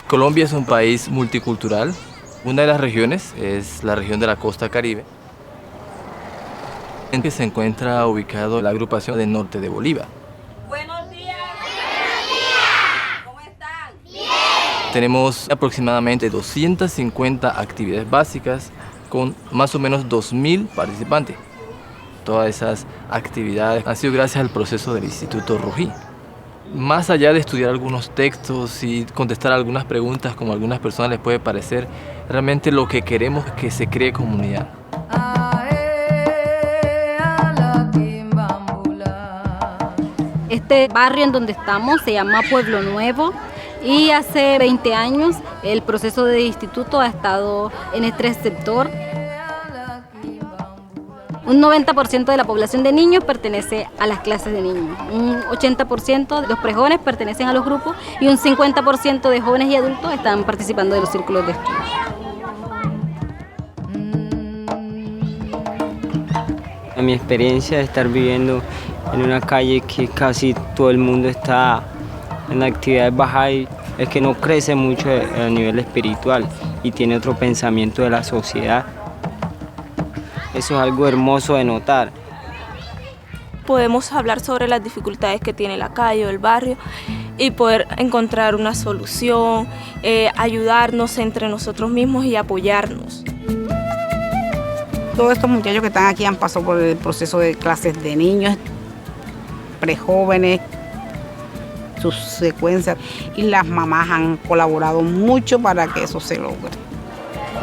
Colombia es un país multicultural. Una de las regiones es la región de la costa Caribe, en que se encuentra ubicado la agrupación del norte de Bolívar. Buenos días. Buenos días. ¿Cómo están? Bien. Tenemos aproximadamente 250 actividades básicas con más o menos 2.000 participantes. Todas esas actividades han sido gracias al proceso del Instituto Rugí. Más allá de estudiar algunos textos y contestar algunas preguntas como a algunas personas les puede parecer, realmente lo que queremos es que se cree comunidad. Este barrio en donde estamos se llama Pueblo Nuevo y hace 20 años el proceso de instituto ha estado en este sector. Un 90% de la población de niños pertenece a las clases de niños, un 80% de los prejóvenes pertenecen a los grupos y un 50% de jóvenes y adultos están participando de los círculos de estudio. Mi experiencia de estar viviendo en una calle que casi todo el mundo está en actividades Bahá'í es que no crece mucho a nivel espiritual y tiene otro pensamiento de la sociedad. Eso es algo hermoso de notar. Podemos hablar sobre las dificultades que tiene la calle o el barrio y poder encontrar una solución, ayudarnos entre nosotros mismos y apoyarnos. Todos estos muchachos que están aquí han pasado por el proceso de clases de niños, prejóvenes, sus secuencias, y las mamás han colaborado mucho para que eso se logre.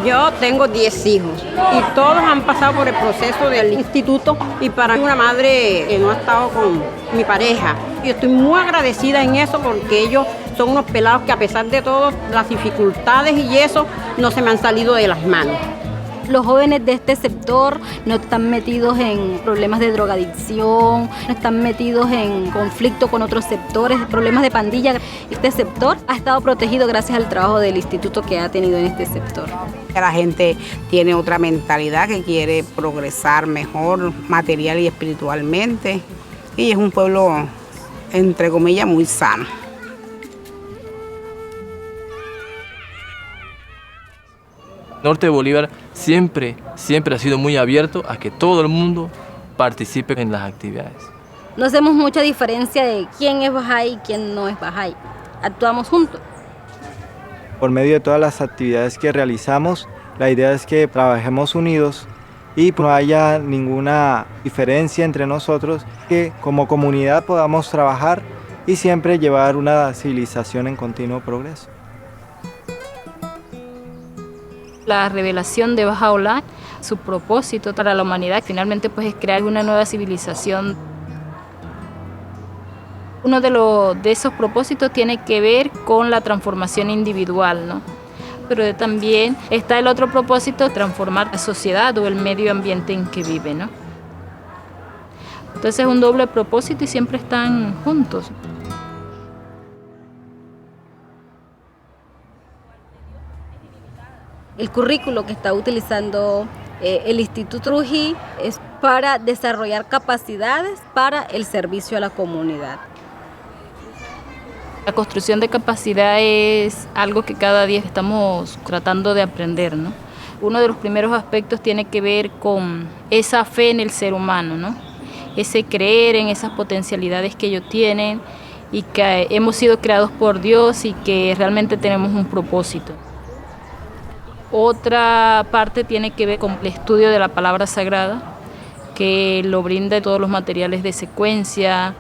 Yo tengo 10 hijos y todos han pasado por el proceso del instituto y para mí una madre que no ha estado con mi pareja. Yo estoy muy agradecida en eso porque ellos son unos pelados que a pesar de todas las dificultades y eso no se me han salido de las manos. Los jóvenes de este sector no están metidos en problemas de drogadicción, no están metidos en conflicto con otros sectores, problemas de pandilla. Este sector ha estado protegido gracias al trabajo del instituto que ha tenido en este sector. La gente tiene otra mentalidad que quiere progresar mejor material y espiritualmente y es un pueblo, entre comillas, muy sano. Norte de Bolívar siempre ha sido muy abierto a que todo el mundo participe en las actividades. No hacemos mucha diferencia de quién es Bahá'í y quién no es Bahá'í. Actuamos juntos. Por medio de todas las actividades que realizamos, la idea es que trabajemos unidos y no haya ninguna diferencia entre nosotros, que como comunidad podamos trabajar y siempre llevar una civilización en continuo progreso. La revelación de Bahá'u'lláh, su propósito para la humanidad, finalmente pues es crear una nueva civilización. Uno de esos propósitos tiene que ver con la transformación individual, ¿no? Pero también está el otro propósito, transformar la sociedad o el medio ambiente en que vive, ¿no? Entonces es un doble propósito y siempre están juntos. El currículo que está utilizando el Instituto Rugí es para desarrollar capacidades para el servicio a la comunidad. La construcción de capacidad es algo que cada día estamos tratando de aprender, ¿no? Uno de los primeros aspectos tiene que ver con esa fe en el ser humano, ¿no? Ese creer en esas potencialidades que ellos tienen y que hemos sido creados por Dios y que realmente tenemos un propósito. Otra parte tiene que ver con el estudio de la palabra sagrada, que lo brinda todos los materiales de secuencia.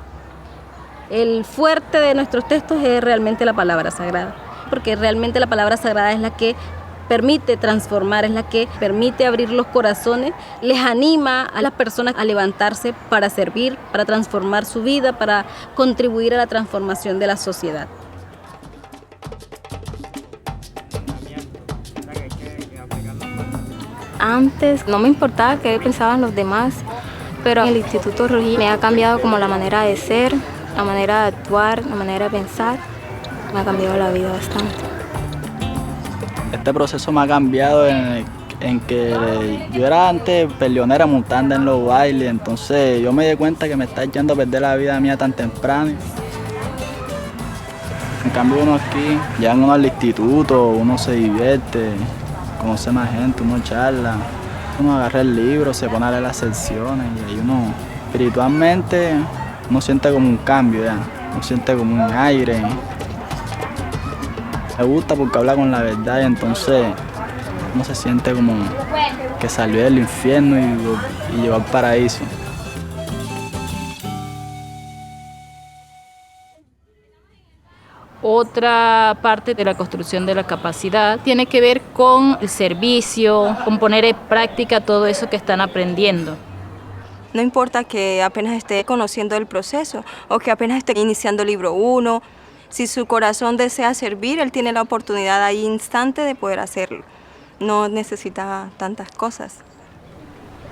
El fuerte de nuestros textos es realmente la palabra sagrada, porque realmente la palabra sagrada es la que permite transformar, es la que permite abrir los corazones, les anima a las personas a levantarse para servir, para transformar su vida, para contribuir a la transformación de la sociedad. Antes no me importaba qué pensaban los demás, pero en el Instituto Rugí me ha cambiado como la manera de ser, la manera de actuar, la manera de pensar. Me ha cambiado la vida bastante. Este proceso me ha cambiado en que yo era antes peleonera montando en los bailes, entonces yo me di cuenta que me estaba echando a perder la vida mía tan temprano. En cambio uno aquí, llegan uno al instituto, uno se divierte, conoce más gente, uno charla, uno agarra el libro, se pone a leer las secciones y ahí uno espiritualmente uno siente como un cambio ya, uno siente como un aire. Me gusta porque habla con la verdad y entonces uno se siente como que salió del infierno y llegó al paraíso. Otra parte de la construcción de la capacidad tiene que ver con el servicio, con poner en práctica todo eso que están aprendiendo. No importa que apenas esté conociendo el proceso o que apenas esté iniciando el libro 1, si su corazón desea servir, él tiene la oportunidad ahí instante de poder hacerlo. No necesita tantas cosas.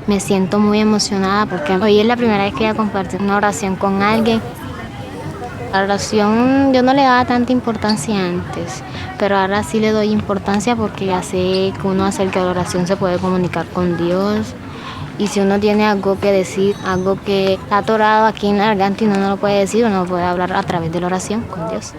Me siento muy emocionada porque hoy es la primera vez que voy a compartir una oración con alguien. La oración yo no le daba tanta importancia antes, pero ahora sí le doy importancia porque ya sé que uno acerca de la oración se puede comunicar con Dios. Y si uno tiene algo que decir, algo que está atorado aquí en la garganta y uno no lo puede decir, uno puede hablar a través de la oración con Dios.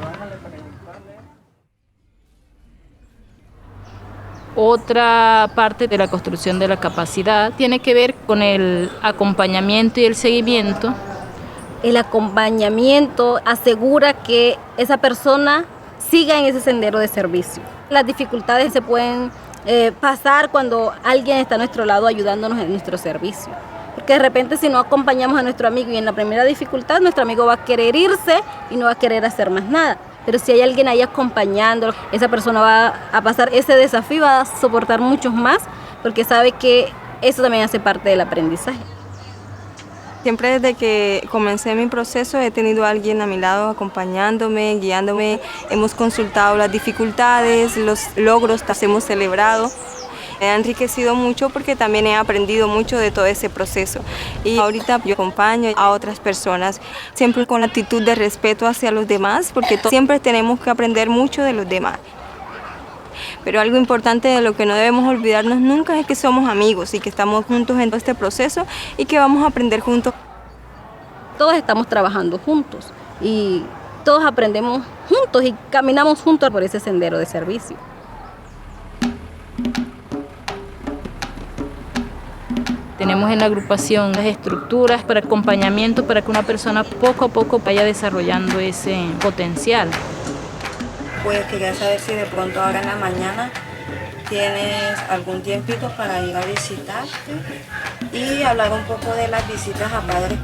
Otra parte de la construcción de la capacidad tiene que ver con el acompañamiento y el seguimiento. El acompañamiento asegura que esa persona siga en ese sendero de servicio. Las dificultades se pueden pasar cuando alguien está a nuestro lado ayudándonos en nuestro servicio. Porque de repente si no acompañamos a nuestro amigo y en la primera dificultad nuestro amigo va a querer irse y no va a querer hacer más nada. Pero si hay alguien ahí acompañándolo, esa persona va a pasar ese desafío, va a soportar muchos más porque sabe que eso también hace parte del aprendizaje. Siempre desde que comencé mi proceso he tenido a alguien a mi lado acompañándome, guiándome. Hemos consultado las dificultades, los logros que hemos celebrado. Me ha enriquecido mucho porque también he aprendido mucho de todo ese proceso. Y ahorita yo acompaño a otras personas, siempre con la actitud de respeto hacia los demás, porque siempre tenemos que aprender mucho de los demás. Pero algo importante de lo que no debemos olvidarnos nunca es que somos amigos y que estamos juntos en todo este proceso y que vamos a aprender juntos. Todos estamos trabajando juntos y todos aprendemos juntos y caminamos juntos por ese sendero de servicio. Tenemos en la agrupación las estructuras para acompañamiento para que una persona poco a poco vaya desarrollando ese potencial. Pues quería saber si de pronto ahora en la mañana tienes algún tiempito para ir a visitarte y hablar un poco de las visitas a padres.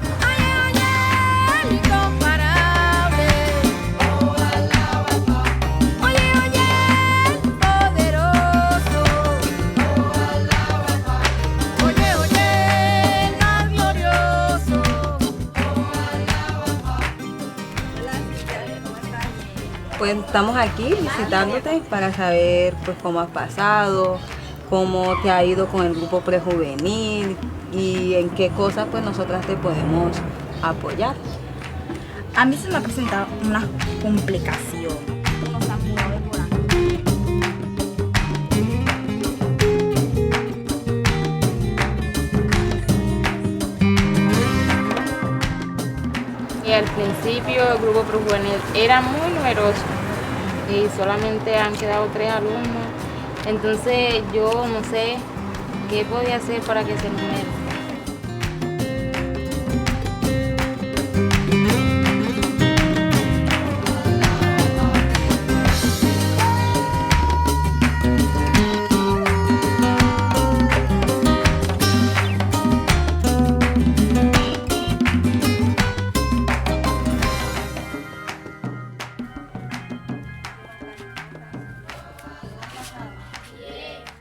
Pues estamos aquí visitándote para saber pues cómo has pasado, cómo te ha ido con el grupo prejuvenil y en qué cosas pues nosotras te podemos apoyar. A mí se me ha presentado una complicación. Y al principio el grupo prejuvenil era muy numeroso y solamente han quedado 3 alumnos. Entonces yo no sé qué podía hacer para que se numere.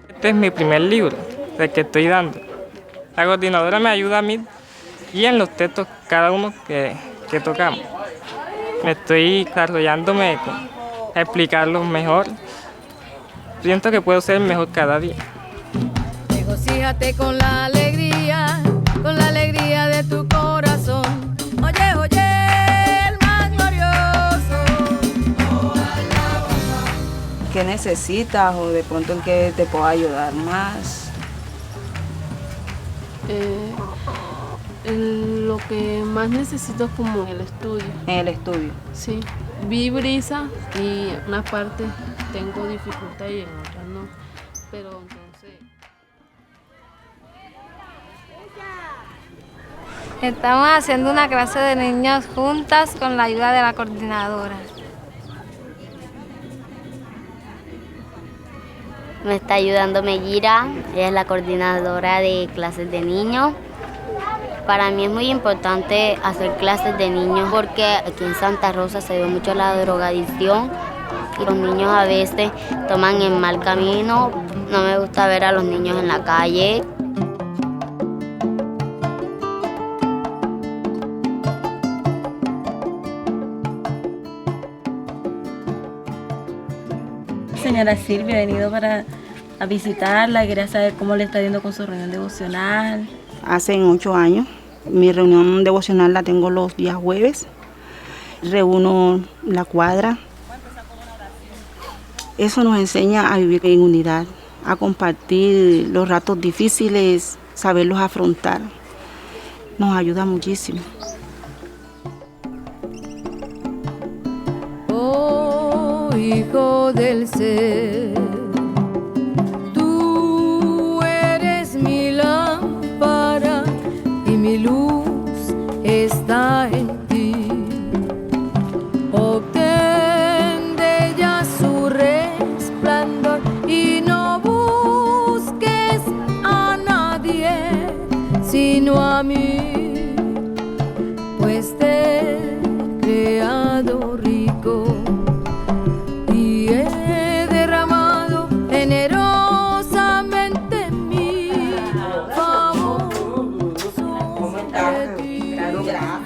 Este es mi primer libro, el que estoy dando. La coordinadora me ayuda a mí y en los textos cada uno que tocamos. Me estoy desarrollándome a explicarlos mejor. Siento que puedo ser mejor cada día. Regocíjate con la alegría de tu corazón. Oye, oye, el más glorioso. ¿Qué necesitas o de pronto en qué te puedo ayudar más? Lo que más necesito es como en el estudio. En el estudio. Sí. Vi brisa y en una parte tengo dificultad y en otra no. Pero entonces... Estamos haciendo una clase de niños juntas con la ayuda de la coordinadora. Me está ayudando Mellira, ella es la coordinadora de clases de niños. Para mí es muy importante hacer clases de niños porque aquí en Santa Rosa se ve mucho la drogadicción y los niños a veces toman el mal camino. No me gusta ver a los niños en la calle. Señora Silvia, he venido a visitarla, quería saber cómo le está yendo con su reunión devocional. Hace 8 años, mi reunión devocional la tengo los días jueves, reúno la cuadra. Eso nos enseña a vivir en unidad, a compartir los ratos difíciles, saberlos afrontar. Nos ayuda muchísimo. Hijo del ser, tú eres mi lámpara y mi luz está en ti. Obtén de ella su resplandor y no busques a nadie sino a mí, pues te he creado rico.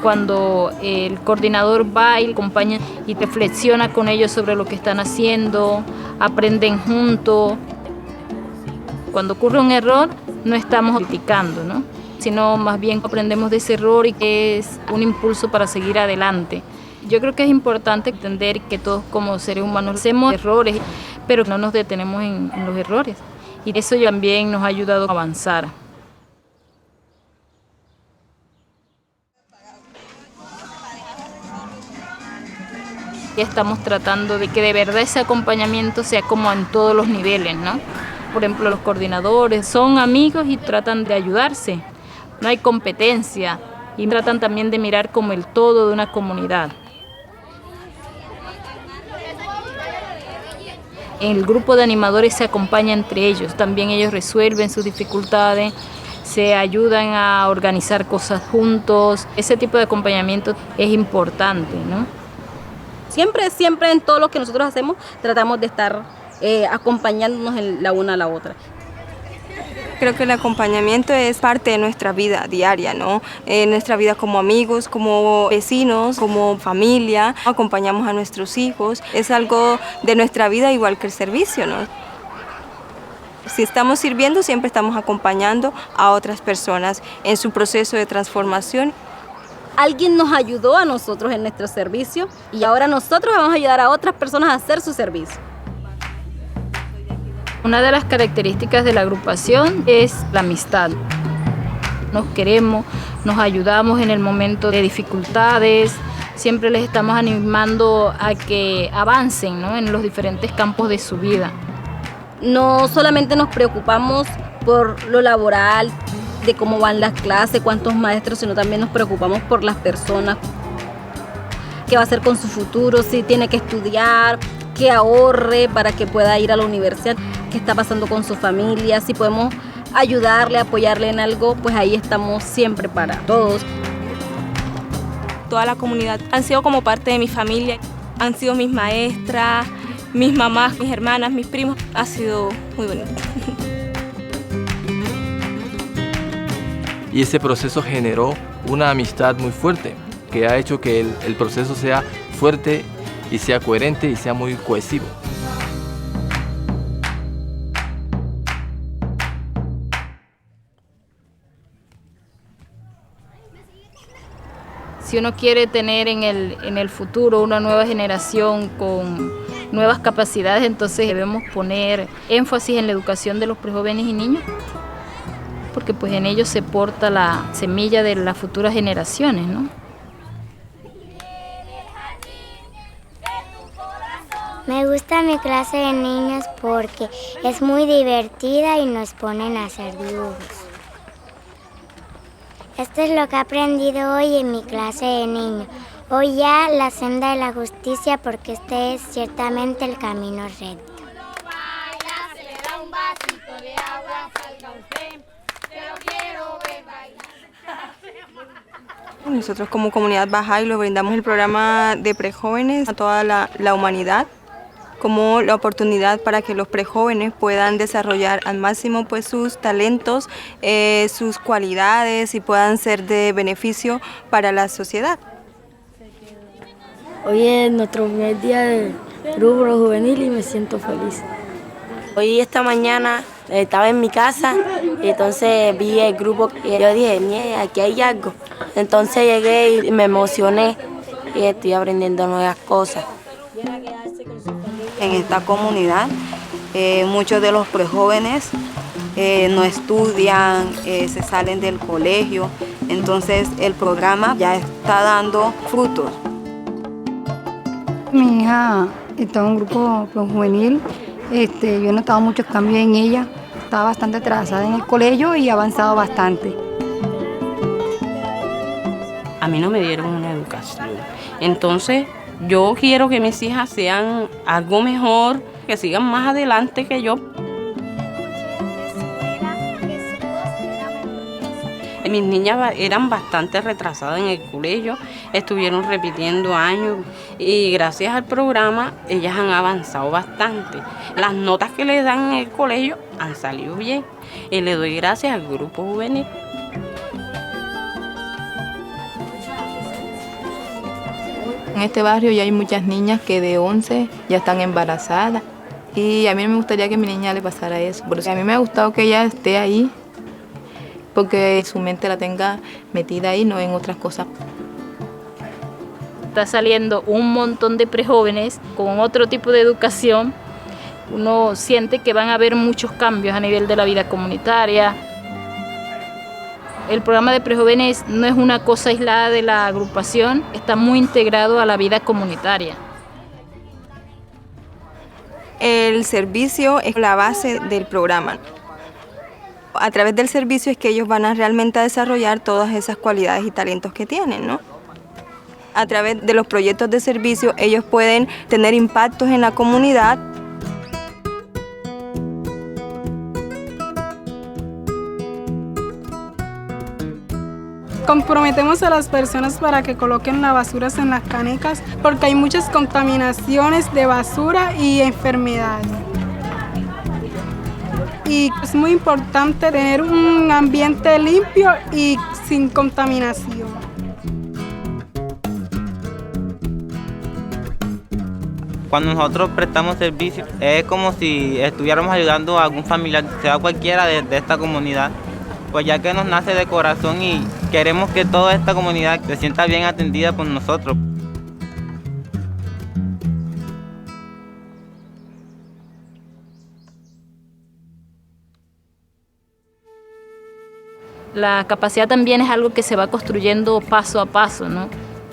Cuando el coordinador va y acompaña y reflexiona con ellos sobre lo que están haciendo, aprenden juntos. Cuando ocurre un error, no estamos criticando, ¿no? Sino más bien aprendemos de ese error y que es un impulso para seguir adelante. Yo creo que es importante entender que todos como seres humanos hacemos errores, pero no nos detenemos en los errores. Y eso también nos ha ayudado a avanzar. Estamos tratando de que de verdad ese acompañamiento sea como en todos los niveles, ¿no? Por ejemplo, los coordinadores son amigos y tratan de ayudarse. No hay competencia y tratan también de mirar como el todo de una comunidad. El grupo de animadores se acompaña entre ellos, también ellos resuelven sus dificultades, se ayudan a organizar cosas juntos. Ese tipo de acompañamiento es importante, ¿no? Siempre en todo lo que nosotros hacemos tratamos de estar acompañándonos la una a la otra. Creo que el acompañamiento es parte de nuestra vida diaria, ¿no? Nuestra vida como amigos, como vecinos, como familia. Acompañamos a nuestros hijos. Es algo de nuestra vida igual que el servicio, ¿no? Si estamos sirviendo, siempre estamos acompañando a otras personas en su proceso de transformación. Alguien nos ayudó a nosotros en nuestro servicio y ahora nosotros vamos a ayudar a otras personas a hacer su servicio. Una de las características de la agrupación es la amistad. Nos queremos, nos ayudamos en el momento de dificultades, siempre les estamos animando a que avancen, ¿no? En los diferentes campos de su vida. No solamente nos preocupamos por lo laboral, de cómo van las clases, cuántos maestros, sino también nos preocupamos por las personas, qué va a hacer con su futuro, si tiene que estudiar, que ahorre para que pueda ir a la universidad, qué está pasando con su familia, si podemos ayudarle, apoyarle en algo, pues ahí estamos siempre para todos. Toda la comunidad han sido como parte de mi familia, han sido mis maestras, mis mamás, mis hermanas, mis primos, ha sido muy bonito. Y ese proceso generó una amistad muy fuerte, que ha hecho que el proceso sea fuerte y sea coherente y sea muy cohesivo. Si uno quiere tener en el futuro una nueva generación con nuevas capacidades, entonces debemos poner énfasis en la educación de los prejóvenes y niños. porque pues en ellos se porta la semilla de las futuras generaciones, ¿no? Me gusta mi clase de niños porque es muy divertida y nos ponen a hacer dibujos. Esto es lo que he aprendido hoy en mi clase de niños. Hoy ya la senda de la justicia porque este es ciertamente el camino recto. Nosotros como comunidad Bahá'í le brindamos el programa de prejóvenes a toda la humanidad como la oportunidad para que los prejóvenes puedan desarrollar al máximo pues sus talentos, sus cualidades y puedan ser de beneficio para la sociedad. Hoy es nuestro primer día del grupo juvenil y me siento feliz. Hoy esta mañana estaba en mi casa y entonces vi el grupo y yo dije, mira, aquí hay algo. Entonces llegué y me emocioné y estoy aprendiendo nuevas cosas. En esta comunidad muchos de los prejóvenes no estudian, se salen del colegio, entonces el programa ya está dando frutos. Mi hija está en un grupo juvenil, yo he notado muchos cambios en ella, está bastante atrasada en el colegio y ha avanzado bastante. A mí no me dieron una educación, entonces yo quiero que mis hijas sean algo mejor, que sigan más adelante que yo. Mis niñas eran bastante retrasadas en el colegio, estuvieron repitiendo años y gracias al programa ellas han avanzado bastante. Las notas que les dan en el colegio han salido bien y le doy gracias al grupo juvenil. En este barrio ya hay muchas niñas que de 11 ya están embarazadas y a mí no me gustaría que a mi niña le pasara eso. Por eso a mí me ha gustado que ella esté ahí porque su mente la tenga metida ahí, no en otras cosas. Está saliendo un montón de prejóvenes con otro tipo de educación. Uno siente que van a haber muchos cambios a nivel de la vida comunitaria. El programa de prejóvenes no es una cosa aislada de la agrupación, está muy integrado a la vida comunitaria. El servicio es la base del programa. A través del servicio es que ellos van a realmente desarrollar todas esas cualidades y talentos que tienen, ¿no? A través de los proyectos de servicio ellos pueden tener impactos en la comunidad. Comprometemos a las personas para que coloquen las basuras en las canecas porque hay muchas contaminaciones de basura y enfermedades. Y es muy importante tener un ambiente limpio y sin contaminación. Cuando nosotros prestamos servicio es como si estuviéramos ayudando a algún familiar, sea cualquiera de esta comunidad, pues ya que nos nace de corazón y queremos que toda esta comunidad se sienta bien atendida por nosotros. La capacidad también es algo que se va construyendo paso a paso, ¿no?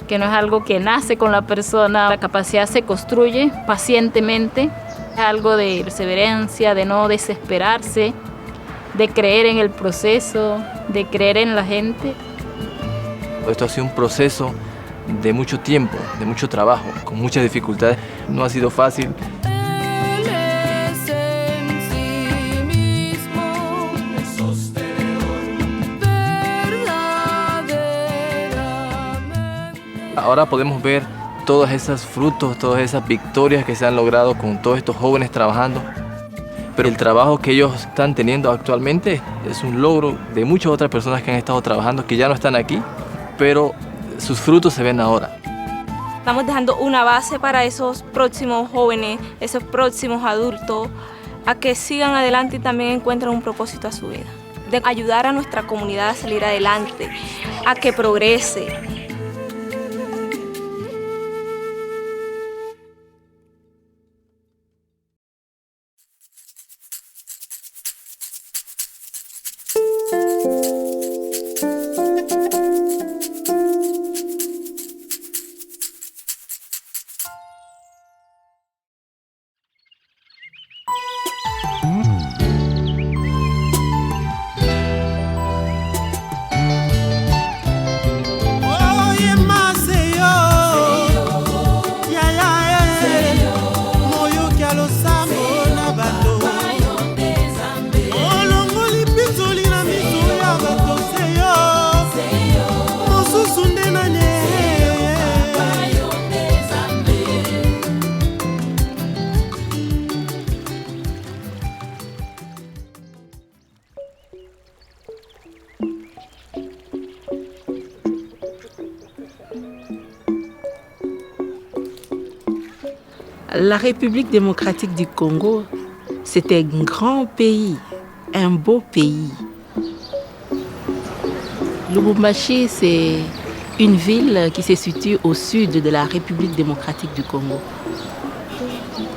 Que no es algo que nace con la persona. La capacidad se construye pacientemente, es algo de perseverancia, de no desesperarse, de creer en el proceso, de creer en la gente. Esto ha sido un proceso de mucho tiempo, de mucho trabajo, con muchas dificultades. No ha sido fácil. Ahora podemos ver todos esos frutos, todas esas victorias que se han logrado con todos estos jóvenes trabajando. Pero el trabajo que ellos están teniendo actualmente es un logro de muchas otras personas que han estado trabajando, que ya no están aquí, pero sus frutos se ven ahora. Estamos dejando una base para esos próximos jóvenes, esos próximos adultos, a que sigan adelante y también encuentren un propósito a su vida. De ayudar a nuestra comunidad a salir adelante, a que progrese. La République démocratique du Congo, c'est un grand pays, un beau pays. Lubumbashi, c'est une ville qui se situe au sud de la République démocratique du Congo.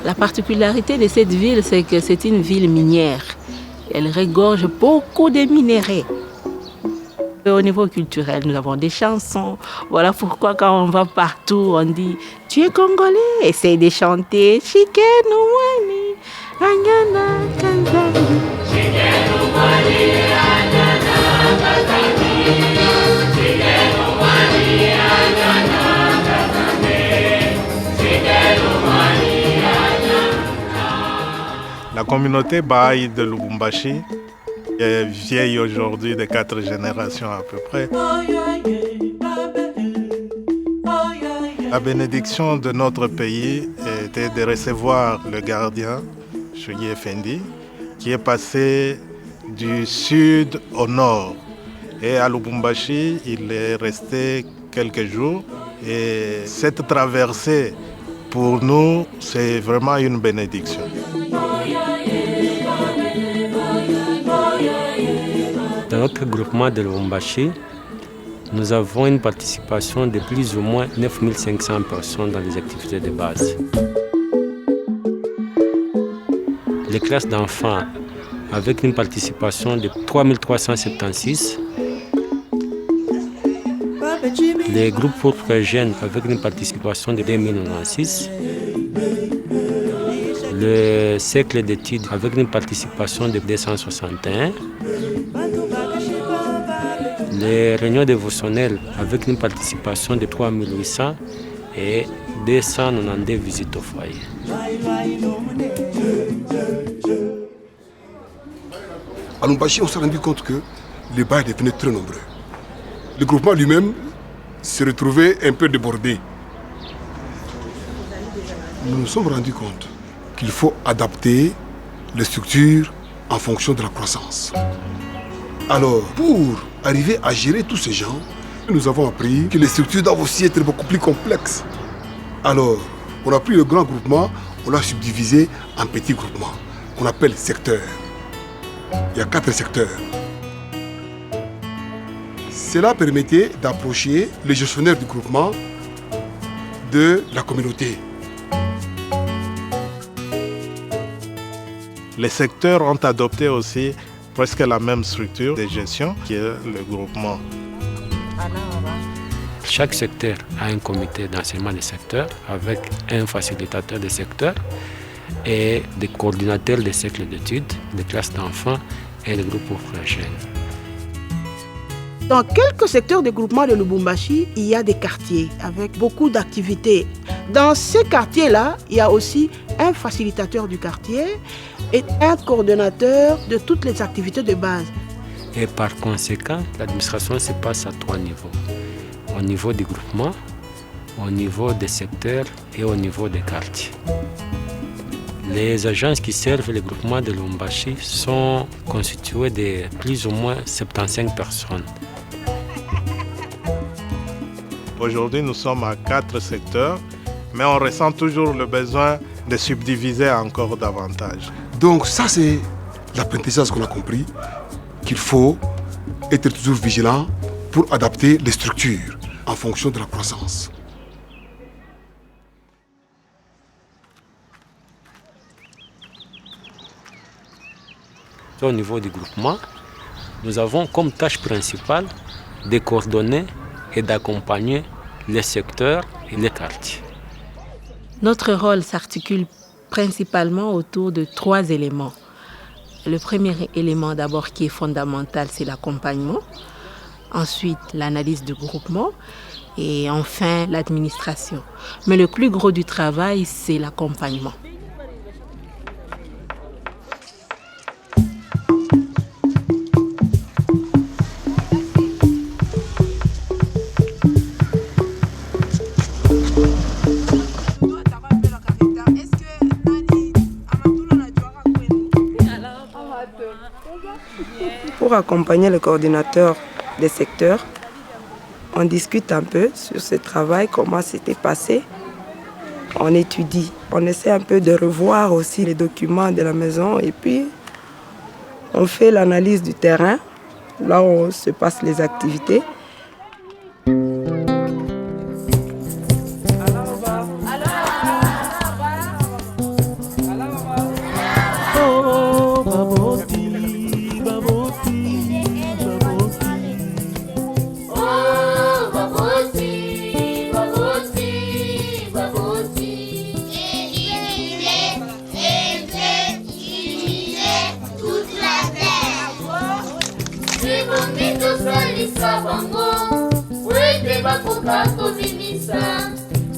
La particularité de cette ville, c'est que c'est une ville minière. Elle regorge beaucoup de minerais. Au niveau culturel, nous avons des chansons. Voilà pourquoi quand on va partout, on dit « Tu es congolais ?» Essaye de chanter « Shikenu wani, anyana kanzani ». La communauté Bahá'í de Lubumbashi est vieille aujourd'hui de 4 générations à peu près. La bénédiction de notre pays était de recevoir le gardien, Choyi Effendi, qui est passé du sud au nord. Et à Lubumbashi, il est resté quelques jours. Et cette traversée, pour nous, c'est vraiment une bénédiction. Dans notre groupement de Lubumbashi, nous avons une participation de plus ou moins 9500 personnes dans les activités de base. Les classes d'enfants avec une participation de 3376. Les groupes pour très jeunes avec une participation de 2096. Le cercle d'études avec une participation de 261. Les réunions dévotionnelles avec une participation de 3800 et 292 visites au foyer. À Lubumbashi, on s'est rendu compte que les bars devenaient très nombreux. Le groupement lui-même se retrouvait un peu débordé. Nous nous sommes rendus compte qu'il faut adapter les structures en fonction de la croissance. Alors, pour arriver à gérer tous ces gens, nous avons appris que les structures doivent aussi être beaucoup plus complexes. Alors, on a pris le grand groupement, on l'a subdivisé en petits groupements, qu'on appelle secteurs. Il y a 4 secteurs. Cela permettait d'approcher les gestionnaires du groupement de la communauté. Les secteurs ont adopté aussi presque la même structure de gestion qui est le groupement. Chaque secteur a un comité d'enseignement des secteurs avec un facilitateur des secteurs et des coordinateurs des cercles d'études, des classes d'enfants et des groupes pour frères jeunes. Dans quelques secteurs de groupement de Lubumbashi, il y a des quartiers avec beaucoup d'activités. Dans ces quartiers-là, il y a aussi un facilitateur du quartier et un coordonnateur de toutes les activités de base. Et par conséquent, l'administration se passe à 3 niveaux. Au niveau du groupement, au niveau des secteurs et au niveau des quartiers. Les agences qui servent le groupement de Lubumbashi sont constituées de plus ou moins 75 personnes. Aujourd'hui, nous sommes à 4 secteurs, mais on ressent toujours le besoin de subdiviser encore davantage. Donc ça, c'est l'apprentissage qu'on a compris, qu'il faut être toujours vigilant pour adapter les structures en fonction de la croissance. Au niveau du groupement, nous avons comme tâche principale de coordonner et d'accompagner les secteurs et les quartiers. Notre rôle s'articule principalement autour de 3 éléments. Le premier élément d'abord qui est fondamental, c'est l'accompagnement. Ensuite, l'analyse du groupement et enfin l'administration. Mais le plus gros du travail, c'est l'accompagnement. Pour accompagner le coordinateur des secteurs, on discute un peu sur ce travail, comment c'était passé. on étudie. On essaie un peu de revoir aussi les documents de la maison et puis on fait l'analyse du terrain, là où se passent les activités.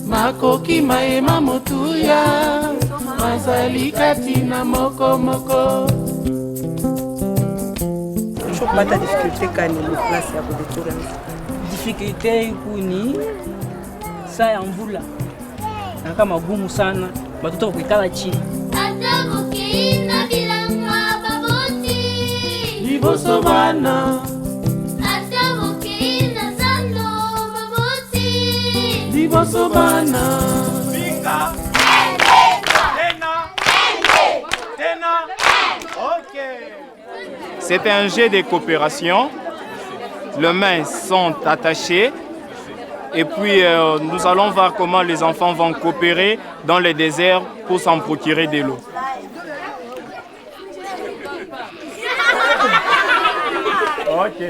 Makoki maema motuya mazali katina moko moko. Pata difficulté kani classe ya kudetura. Difficulté kuni saa ya mvula na kama gumu sana watoto kuikala chini. Atamukiina bilanga baboti Liboso bana Atamukiina zando baboti Liboso bana Binga C'est un jeu de coopération. Les mains sont attachées et puis nous allons voir comment les enfants vont coopérer dans le désert pour s'en procurer de l'eau. Ok.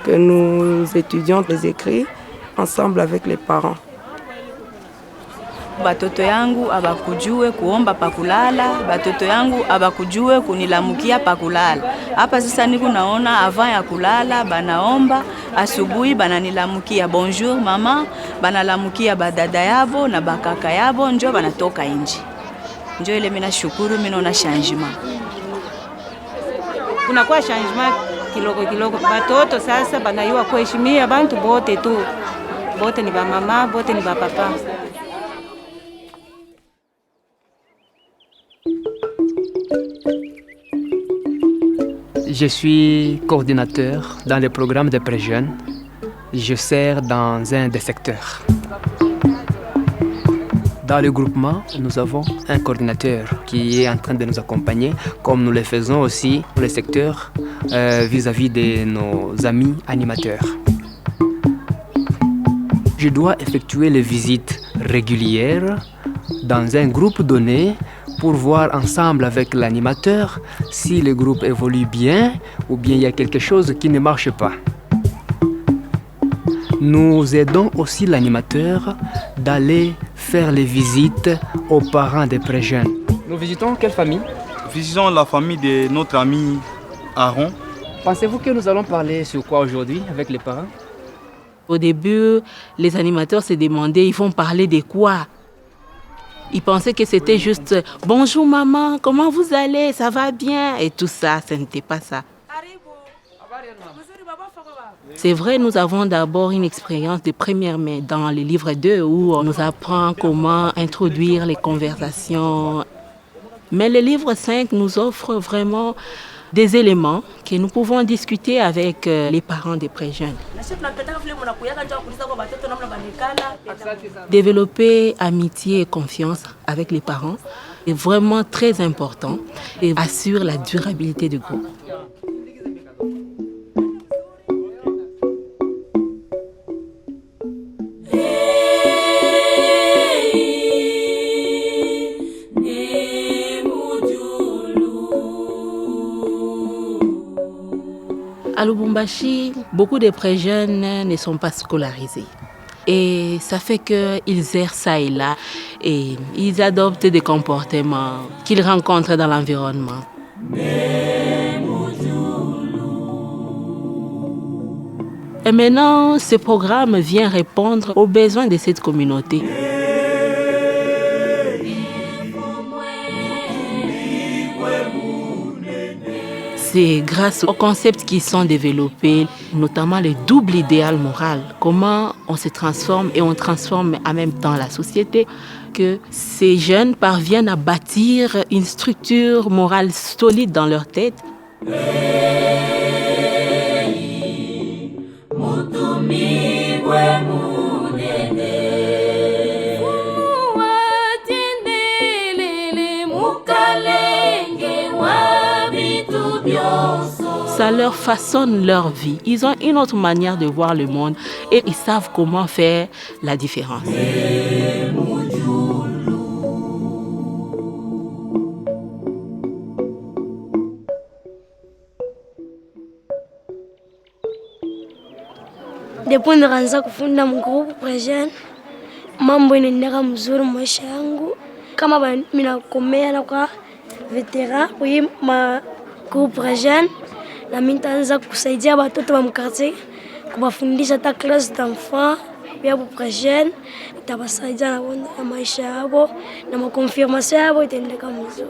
Que nous étudions les écrits ensemble avec les parents. Batoto yangu abakujue kuomba pakulala, batoto yangu abakujue kunilamukia pakulala. Hapa sasa niko naona avant ya kulala banaomba, asubuhi bananilamukia bonjour mama, banalamukia badada yabo na bakaka yabo, njo banatoka nje. Njo ile mina shukuru, mina ona changement. Kunakuwa changement kidogo. Batoto sasa banayua kuheshimia bantu bote tu. Bote ni ba mama, bote ni ba papa. Je suis coordinateur dans le programme de pré-jeunes. Je sers dans un des secteurs. Dans le groupement, nous avons un coordinateur qui est en train de nous accompagner, comme nous le faisons aussi pour le secteur vis-à-vis de nos amis animateurs. Je dois effectuer les visites régulières dans un groupe donné pour voir ensemble avec l'animateur si le groupe évolue bien ou bien il y a quelque chose qui ne marche pas. Nous aidons aussi l'animateur d'aller faire les visites aux parents des pré-jeunes. Nous visitons quelle famille? Visitons la famille de notre ami Aaron. Pensez-vous que nous allons parler sur quoi aujourd'hui avec les parents? Au début, les animateurs se demandaient, ils vont parler de quoi? Ils pensaient que c'était juste « Bonjour maman, comment vous allez? Ça va bien ?» et tout ça, ce n'était pas ça. C'est vrai, nous avons d'abord une expérience de première main dans le livre 2 où on nous apprend comment introduire les conversations. Mais le livre 5 nous offre vraiment des éléments que nous pouvons discuter avec les parents des pré-jeunes. Développer amitié et confiance avec les parents est vraiment très important et assure la durabilité du groupe. À Lubumbashi, beaucoup de pré-jeunes ne sont pas scolarisés. Et ça fait qu'ils errent ça et là et ils adoptent des comportements qu'ils rencontrent dans l'environnement. Et maintenant, ce programme vient répondre aux besoins de cette communauté. C'est grâce aux concepts qui sont développés, notamment le double idéal moral. Comment on se transforme et on transforme en même temps la société, que ces jeunes parviennent à bâtir une structure morale solide dans leur tête. Ça leur façonne leur vie. Ils ont une autre manière de voir le monde et ils savent comment faire la différence. Depuis nikaanza kufunda mgrupu present, mambo inaendeka mzuri maisha yangu. Kama minakomea na kwa veteran kwa hii magrupu present, na mimi nitaanza kusaidia watoto wa mkartie kuwafundisha hata classe d'enfants ya present, itabasaidia na maisha yao na makonfirmation yao itaendeka mzuri.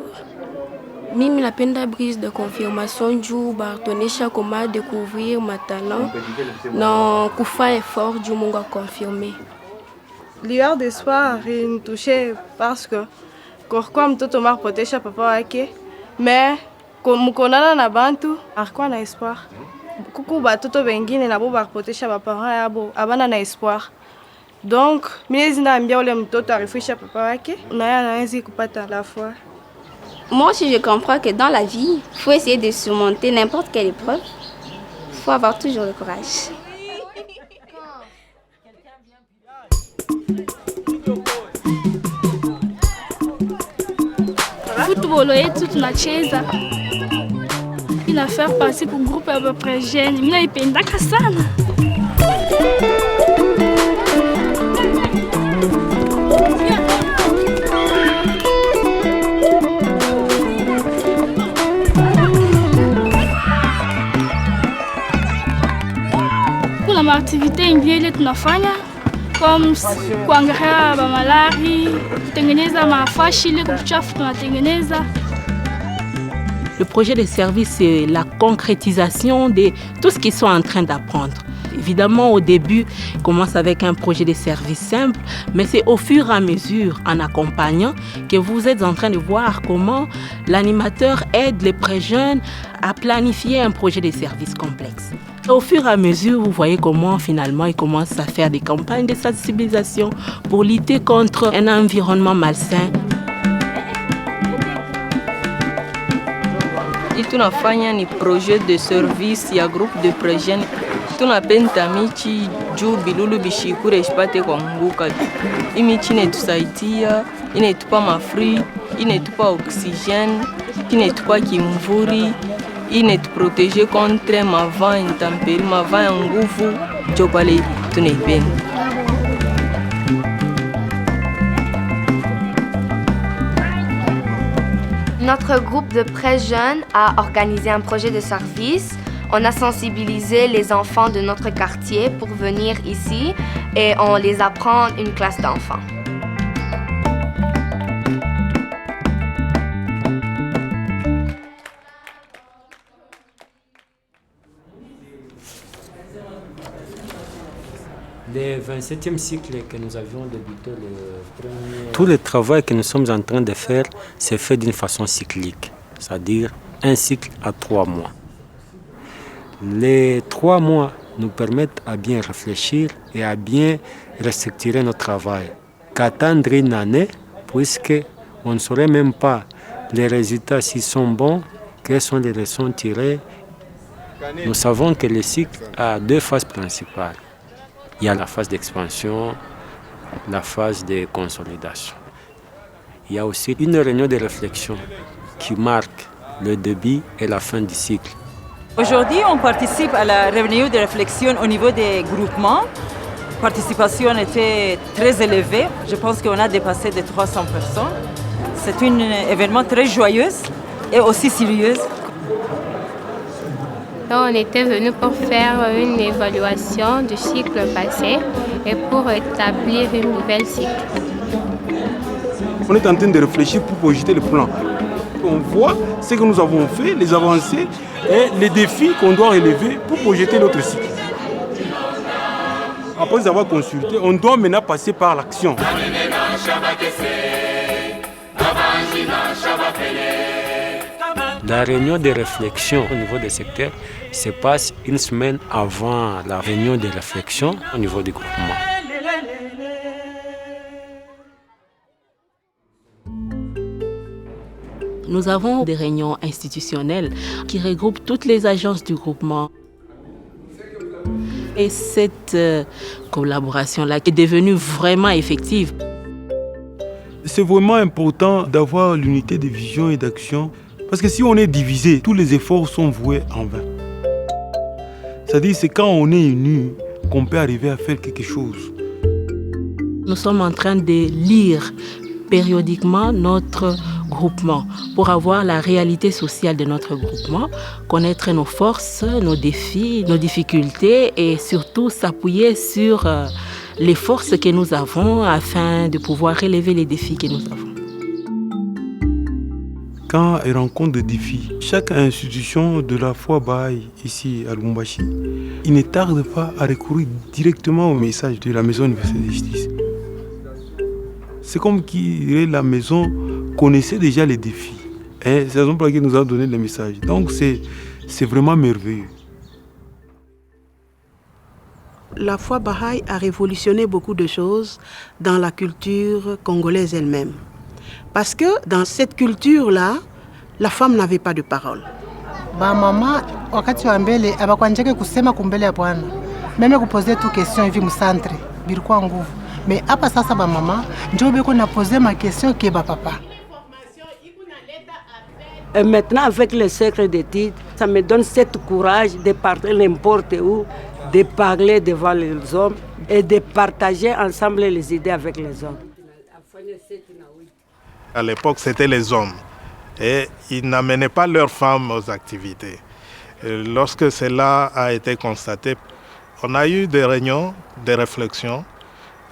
Mimi napenda brise de confirmation juu batuonesha comment découvrir ma talent na kufa effort juu Mungu akonfirme. Lueur d'espoir ilinitouche parce que kwa mtoto maripotesha papa wake, mais mkonana na bantu alikuwa na espoir. Kuku batoto wengine nabo baripotesha baparents yabo abana na espoir. Donc mimi naambia ule mtoto arifisha papa wake na yeye anaweza kupata la foi. Moi aussi, je comprends que dans la vie, il faut essayer de surmonter n'importe quelle épreuve. Il faut avoir toujours le courage. Football yetu tunacheza. Ina faire partie pour groupe à peu près jeune. Mimi naipendaka sana. Kuna activité ingine tunafanya comme kuangalia malari, kutengeneza mafashi ile kuchafu tunatengeneza. Le projet de service, c'est la concrétisation de tout ce qu'ils sont en train d'apprendre. Évidemment, au début, on commence avec un projet de service simple, mais c'est au fur et à mesure, en accompagnant, que vous êtes en train de voir comment l'animateur aide les pré-jeunes à planifier un projet de service complexe. Au fur et à mesure, vous voyez comment finalement ils commencent à faire des campagnes de sensibilisation pour lutter contre un environnement malsain. Tunafanya ni projet de service ya groupe de pré-jeunes. Tunapenda michi juu bilulu bishikure ishipate kuanguka. Imichi inetusaidia, inetupa mafri, inetupa oxygène, inetupa kimvuri, inetuprotege contre mavent intempérie, mavent ya nguvu, ndio pale tunaipenda. Notre groupe de pré-jeunes a organisé un projet de service. On a sensibilisé les enfants de notre quartier pour venir ici et on les apprend une classe d'enfants. Le 27e cycle que nous avions débuté, tout le travail que nous sommes en train de faire, c'est fait d'une façon cyclique, c'est-à-dire un cycle à 3 mois. Les 3 mois nous permettent à bien réfléchir et à bien restructurer notre travail. Qu'attendre une année, puisqu'on ne saurait même pas les résultats s'ils sont bons, quelles sont les leçons tirées. Nous savons que le cycle a 2 phases principales. Il y a la phase d'expansion, la phase de consolidation. Il y a aussi une réunion de réflexion qui marque le début et la fin du cycle. Aujourd'hui, on participe à la réunion de réflexion au niveau des groupements. La participation était très élevée. Je pense qu'on a dépassé de 300 personnes. C'est un événement très joyeux et aussi sérieux. Donc, on était venu pour faire une évaluation du cycle passé et pour établir une nouvelle cycle. On est en train de réfléchir pour projeter le plan. On voit ce que nous avons fait, les avancées et les défis qu'on doit relever pour projeter notre cycle. Après avoir consulté, on doit maintenant passer par l'action. La réunion de réflexion au niveau des secteurs se passe une semaine avant la réunion de réflexion au niveau du groupement. Nous avons des réunions institutionnelles qui regroupent toutes les agences du groupement. Et cette collaboration-là est devenue vraiment effective. C'est vraiment important d'avoir l'unité de vision et d'action. Parce que si on est divisé, tous les efforts sont voués en vain. C'est-à-dire que c'est quand on est unis qu'on peut arriver à faire quelque chose. Nous sommes en train de lire périodiquement notre groupement pour avoir la réalité sociale de notre groupement, connaître nos forces, nos défis, nos difficultés et surtout s'appuyer sur les forces que nous avons afin de pouvoir relever les défis que nous avons. Quand elle rencontre des défis, chaque institution de la foi Bahá'í ici à Lubumbashi, il ne tarde pas à recourir directement au message de la Maison universelle de justice. C'est comme si la maison connaissait déjà les défis. Et c'est la raison pour laquelle nous avons donné le message. Donc c'est vraiment merveilleux. La foi Bahá'í a révolutionné beaucoup de choses dans la culture congolaise elle-même. Parce que dans cette culture-là, la femme n'avait pas de parole. Mama wakati wa mbele abakwanjeke kusema kumbele ya Bwana. Meme kupoze tu question hivi msantre bilikuwa nguvu. Mais hapa sasa ba mama ndio beko na poser ma question ke ba papa. Et maintenant avec le cercle d'études, ça me donne cette courage de parler n'importe où, de parler devant les hommes et de partager ensemble les idées avec les hommes. À l'époque, c'était les hommes et ils n'amenaient pas leurs femmes aux activités. Et lorsque cela a été constaté, on a eu des réunions, des réflexions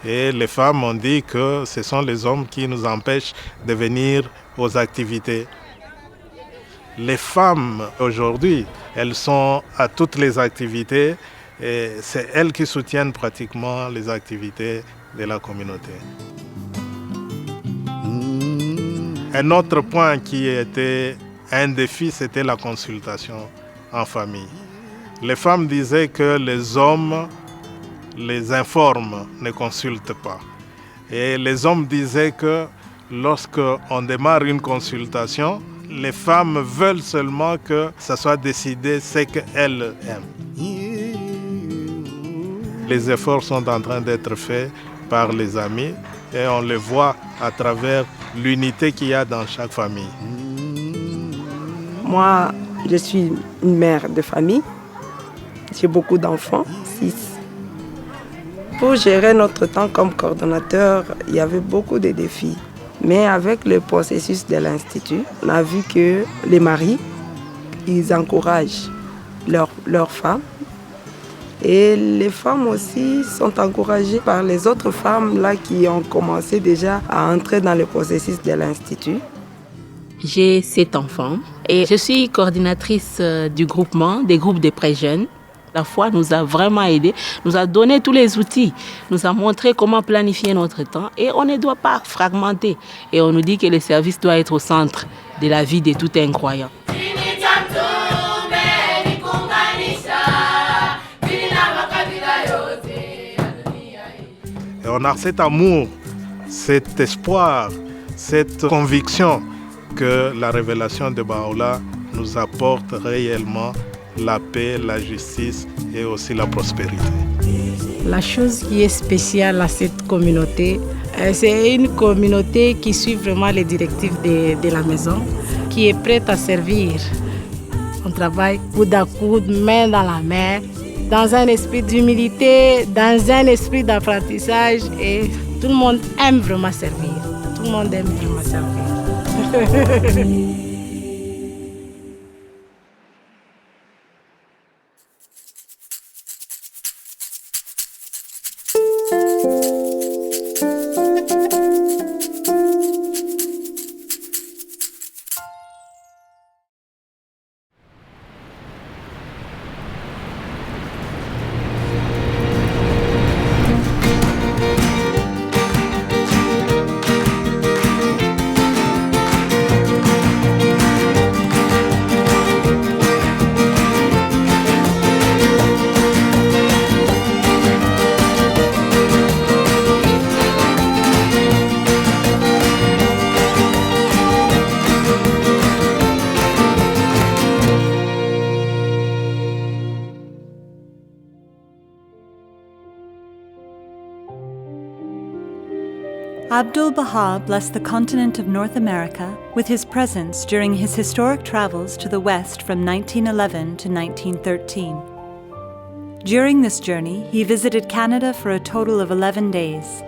et les femmes ont dit que ce sont les hommes qui nous empêchent de venir aux activités. Les femmes aujourd'hui, elles sont à toutes les activités et c'est elles qui soutiennent pratiquement les activités de la communauté. Un autre point qui était un défi, c'était la consultation en famille. Les femmes disaient que les hommes les informent, ne consultent pas. Et les hommes disaient que lorsqu'on démarre une consultation, les femmes veulent seulement que ça soit décidé ce qu'elles aiment. Les efforts sont en train d'être faits par les amis et on le voit à travers l'unité qu'il y a dans chaque famille. Moi, je suis une mère de famille. J'ai beaucoup d'enfants, 6. Pour gérer notre temps comme coordonnateur, il y avait beaucoup de défis. Mais avec le processus de l'Institut, on a vu que les maris, ils encouragent leurs femmes. Et les femmes aussi sont encouragées par les autres femmes là, qui ont commencé déjà à entrer dans le processus de l'Institut. J'ai 7 enfants et je suis coordinatrice du groupement, des groupes de prêts jeunes. La foi nous a vraiment aidés, nous a donné tous les outils, nous a montré comment planifier notre temps et on ne doit pas fragmenter. Et on nous dit que le service doit être au centre de la vie de tout un croyant. Et on a cet amour, cet espoir, cette conviction que la révélation de Baha'u'llah nous apporte réellement la paix, la justice et aussi la prospérité. La chose qui est spéciale à cette communauté, c'est une communauté qui suit vraiment les directives de la maison, qui est prête à servir. On travaille coude à coude, main dans la main, dans un esprit d'humilité, dans un esprit d'apprentissage et tout le monde aime vraiment servir. Tout le monde aime vraiment servir. Abdul-Baha blessed the continent of North America with his presence during his historic travels to the West from 1911 to 1913. During this journey, he visited Canada for a total of 11 days.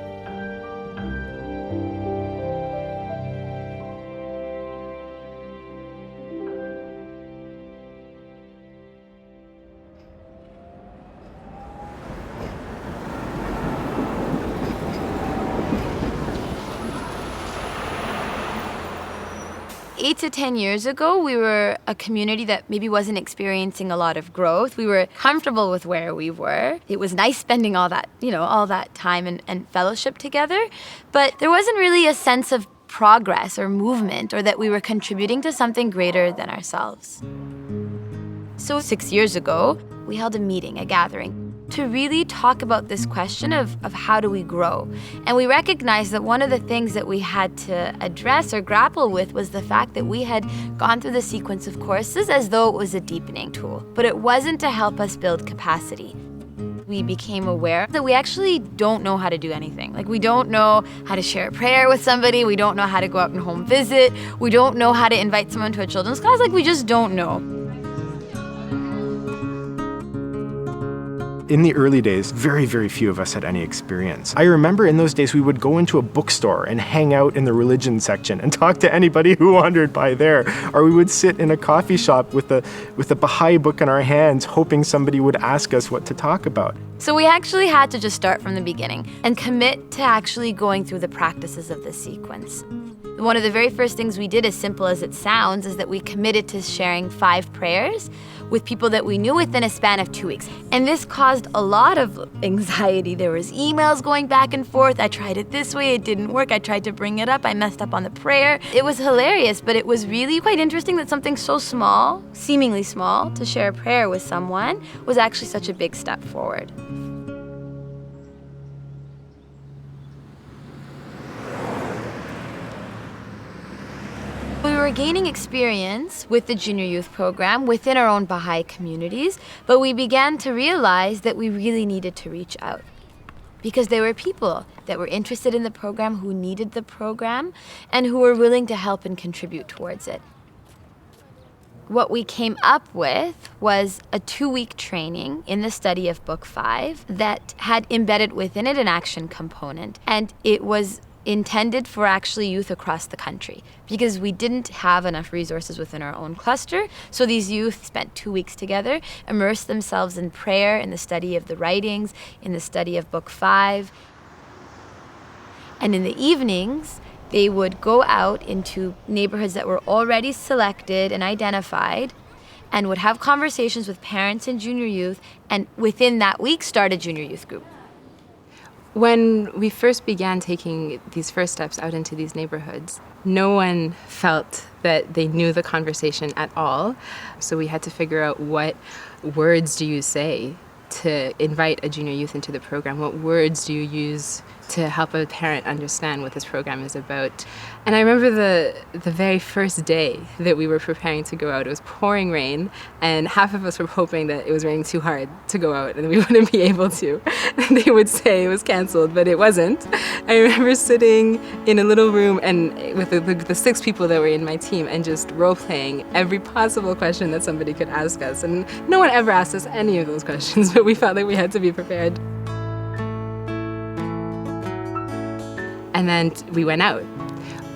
Eight to 10 years ago, we were a community that maybe wasn't experiencing a lot of growth. We were comfortable with where we were. It was nice spending all that time and fellowship together, but there wasn't really a sense of progress or movement, or that we were contributing to something greater than ourselves. So 6 years ago, we held a meeting, a gathering, to really talk about this question of how do we grow. And we recognized that one of the things that we had to address or grapple with was the fact that we had gone through the sequence of courses as though it was a deepening tool, but it wasn't to help us build capacity. We became aware that we actually don't know how to do anything. Like, we don't know how to share a prayer with somebody, we don't know how to go out and home visit, we don't know how to invite someone to a children's class, like we just don't know. In the early days, very, very few of us had any experience. I remember in those days we would go into a bookstore and hang out in the religion section and talk to anybody who wandered by there. Or we would sit in a coffee shop with a Bahá'í book in our hands, hoping somebody would ask us what to talk about. So we actually had to just start from the beginning and commit to actually going through the practices of the sequence. One of the very first things we did, as simple as it sounds, is that we committed to sharing 5 prayers with people that we knew within a span of 2 weeks. And this caused a lot of anxiety. There was emails going back and forth. I tried it this way, it didn't work. I tried to bring it up, I messed up on the prayer. It was hilarious, but it was really quite interesting that something so small, seemingly small, to share a prayer with someone was actually such a big step forward. We were gaining experience with the junior youth program within our own Baha'i communities, but we began to realize that we really needed to reach out, because there were people that were interested in the program, who needed the program, and who were willing to help and contribute towards it. What we came up with was a 2-week training in the study of Book 5 that had embedded within it an action component, and it was intended for actually youth across the country, because we didn't have enough resources within our own cluster. So these youth spent 2 weeks together, immersed themselves in prayer, in the study of the writings, in the study of Book 5. And in the evenings, they would go out into neighborhoods that were already selected and identified, and would have conversations with parents and junior youth, and within that week start a junior youth group. When we first began taking these first steps out into these neighborhoods, no one felt that they knew the conversation at all. So we had to figure out, what words do you say to invite a junior youth into the program? What words do you use to help a parent understand what this program is about? And I remember the very first day that we were preparing to go out, it was pouring rain, and half of us were hoping that it was raining too hard to go out and we wouldn't be able to. They would say it was canceled, but it wasn't. I remember sitting in a little room and with the 6 people that were in my team, and just role-playing every possible question that somebody could ask us. And no one ever asked us any of those questions, but we felt like we had to be prepared. And then we went out,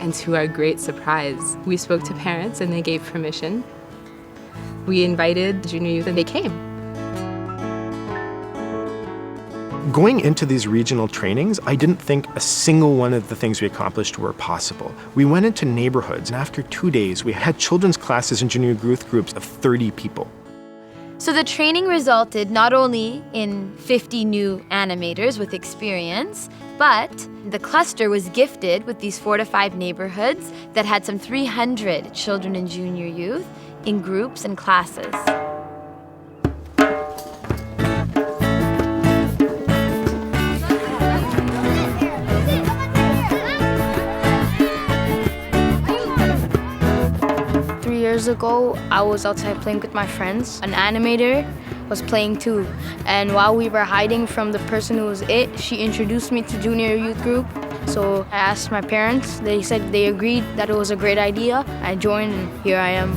and to our great surprise, we spoke to parents and they gave permission. We invited junior youth and they came. Going into these regional trainings, I didn't think a single one of the things we accomplished were possible. We went into neighborhoods, and after 2 days, we had children's classes and junior youth groups of 30 people. So the training resulted not only in 50 new animators with experience, but the cluster was gifted with these 4 to 5 neighborhoods that had some 300 children and junior youth in groups and classes. Years ago, I was outside playing with my friends. An animator was playing too, and while we were hiding from the person who was it, she introduced me to junior youth group. So I asked my parents. They said they agreed that it was a great idea. I joined and here I am.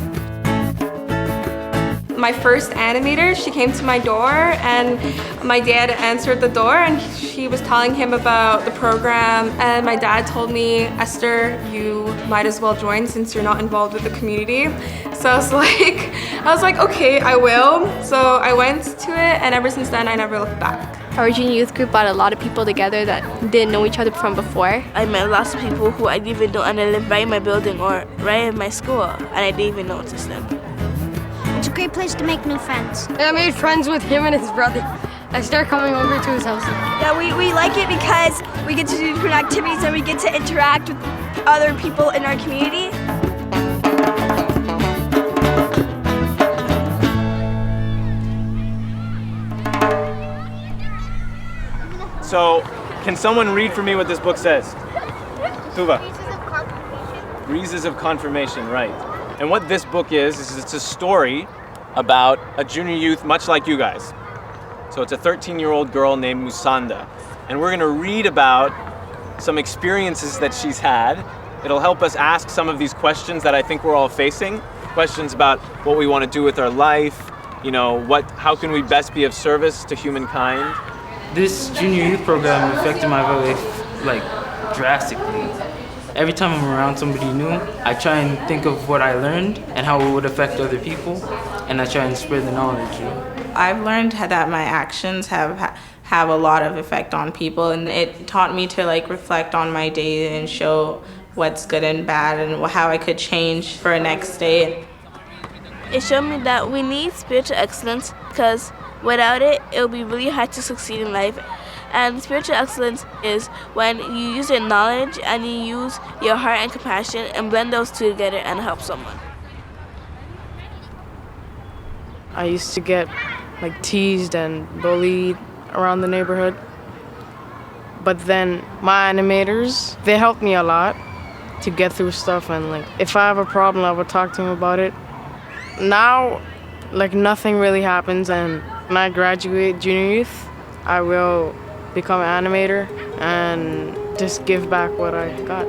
My first animator, she came to my door and my dad answered the door and she was telling him about the program, and my dad told me, Esther, you might as well join since you're not involved with the community. So I was like, okay, I will. So I went to it and ever since then I never looked back. Our junior youth group brought a lot of people together that didn't know each other from before. I met lots of people who I didn't even know, and they lived right in my building or right in my school, and I didn't even notice them. It's a great place to make new friends. I made friends with him and his brother. I started coming over to his house. Yeah, we like it because we get to do different activities and we get to interact with other people in our community. So, can someone read for me what this book says? Tuva. Breezes of Confirmation, right. And what this book is it's a story about a junior youth much like you guys. So it's a 13-year-old girl named Musanda. And we're gonna read about some experiences that she's had. It'll help us ask some of these questions that I think we're all facing. Questions about what we wanna do with our life, how can we best be of service to humankind? This junior youth program affected my life, drastically. Every time I'm around somebody new, I try and think of what I learned and how it would affect other people, and I try and spread the knowledge. I've learned that my actions have a lot of effect on people, and it taught me to reflect on my day and show what's good and bad and how I could change for next day. It showed me that we need spiritual excellence because without it, it'll be really hard to succeed in life. And spiritual excellence is when you use your knowledge and you use your heart and compassion and blend those two together and help someone. I used to get teased and bullied around the neighborhood. But then my animators, they helped me a lot to get through stuff, and if I have a problem, I would talk to them about it. Now, nothing really happens, and when I graduate junior youth, I will become an animator and just give back what I got.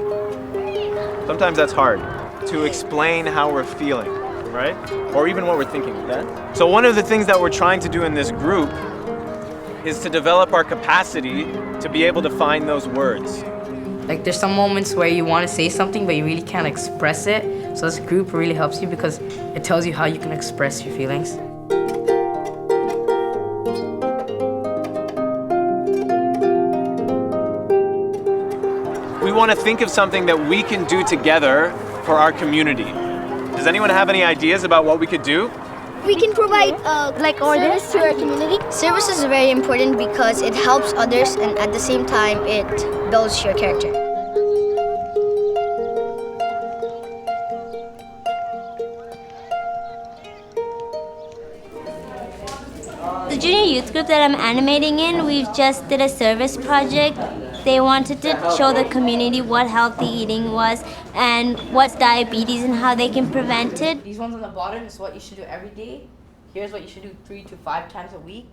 Sometimes that's hard to explain how we're feeling, right? Or even what we're thinking, okay? So one of the things that we're trying to do in this group is to develop our capacity to be able to find those words. There's some moments where you want to say something, but you really can't express it. So this group really helps you because it tells you how you can express your feelings. We want to think of something that we can do together for our community. Does anyone have any ideas about what we could do? We can provide service to our community. Service is very important because it helps others and at the same time it builds your character. The junior youth group that I'm animating in, we've just did a service project. They wanted to show the community what healthy eating was and what's diabetes and how they can prevent it. These ones on the bottom is what you should do every day. Here's what you should do 3 to 5 times a week.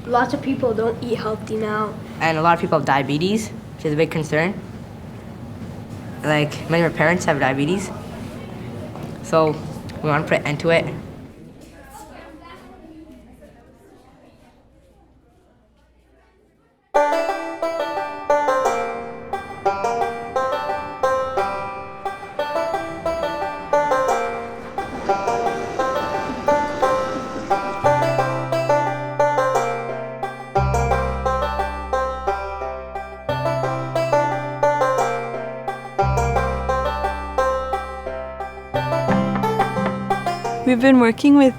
Lots of people don't eat healthy now. And a lot of people have diabetes, which is a big concern. Many of our parents have diabetes. So we want to put an end to it. We've been working with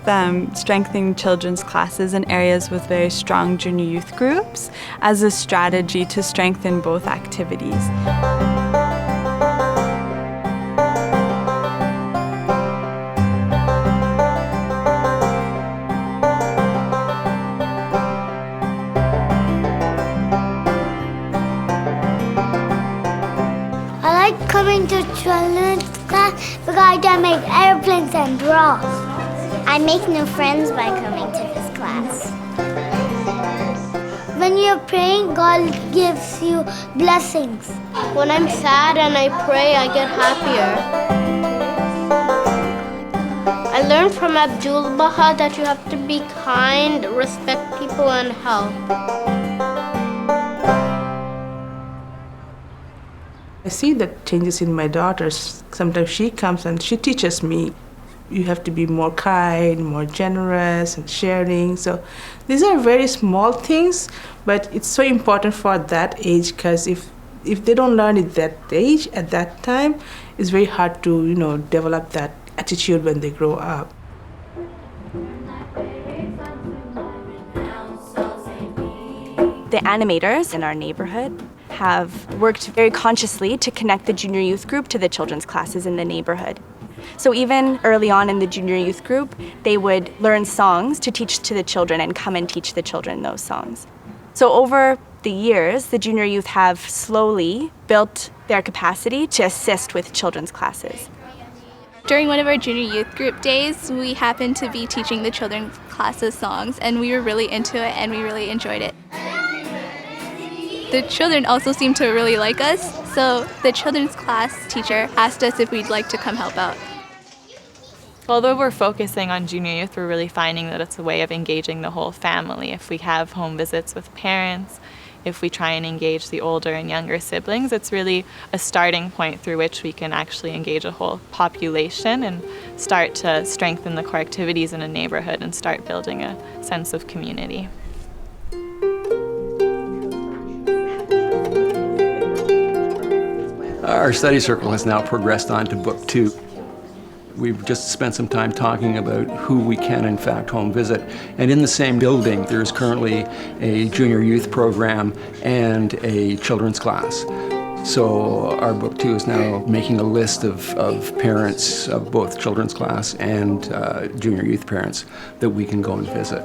strengthening children's classes in areas with very strong junior youth groups as a strategy to strengthen both activities. I like coming to children's class because I can make airplanes and draw. I make new friends by coming to this class. When you're praying, God gives you blessings. When I'm sad and I pray, I get happier. I learned from Abdul Baha that you have to be kind, respect people, and help. I see the changes in my daughters. Sometimes she comes and she teaches me, you have to be more kind, more generous and sharing. So these are very small things, but it's so important for that age, because if they don't learn it that age, at that time, it's very hard to, develop that attitude when they grow up. The animators in our neighborhood have worked very consciously to connect the junior youth group to the children's classes in the neighborhood. So even early on in the junior youth group, they would learn songs to teach to the children and come and teach the children those songs. So over the years, the junior youth have slowly built their capacity to assist with children's classes. During one of our junior youth group days, we happened to be teaching the children's classes songs, and we were really into it and we really enjoyed it. The children also seemed to really like us, so the children's class teacher asked us if we'd like to come help out. Although we're focusing on junior youth, we're really finding that it's a way of engaging the whole family. If we have home visits with parents, if we try and engage the older and younger siblings, it's really a starting point through which we can actually engage a whole population and start to strengthen the core activities in a neighborhood and start building a sense of community. Our study circle has now progressed on to book 2. We've just spent some time talking about who we can in fact home visit. And in the same building, there's currently a junior youth program and a children's class. So our book 2 is now making a list of parents of both children's class and junior youth parents that we can go and visit.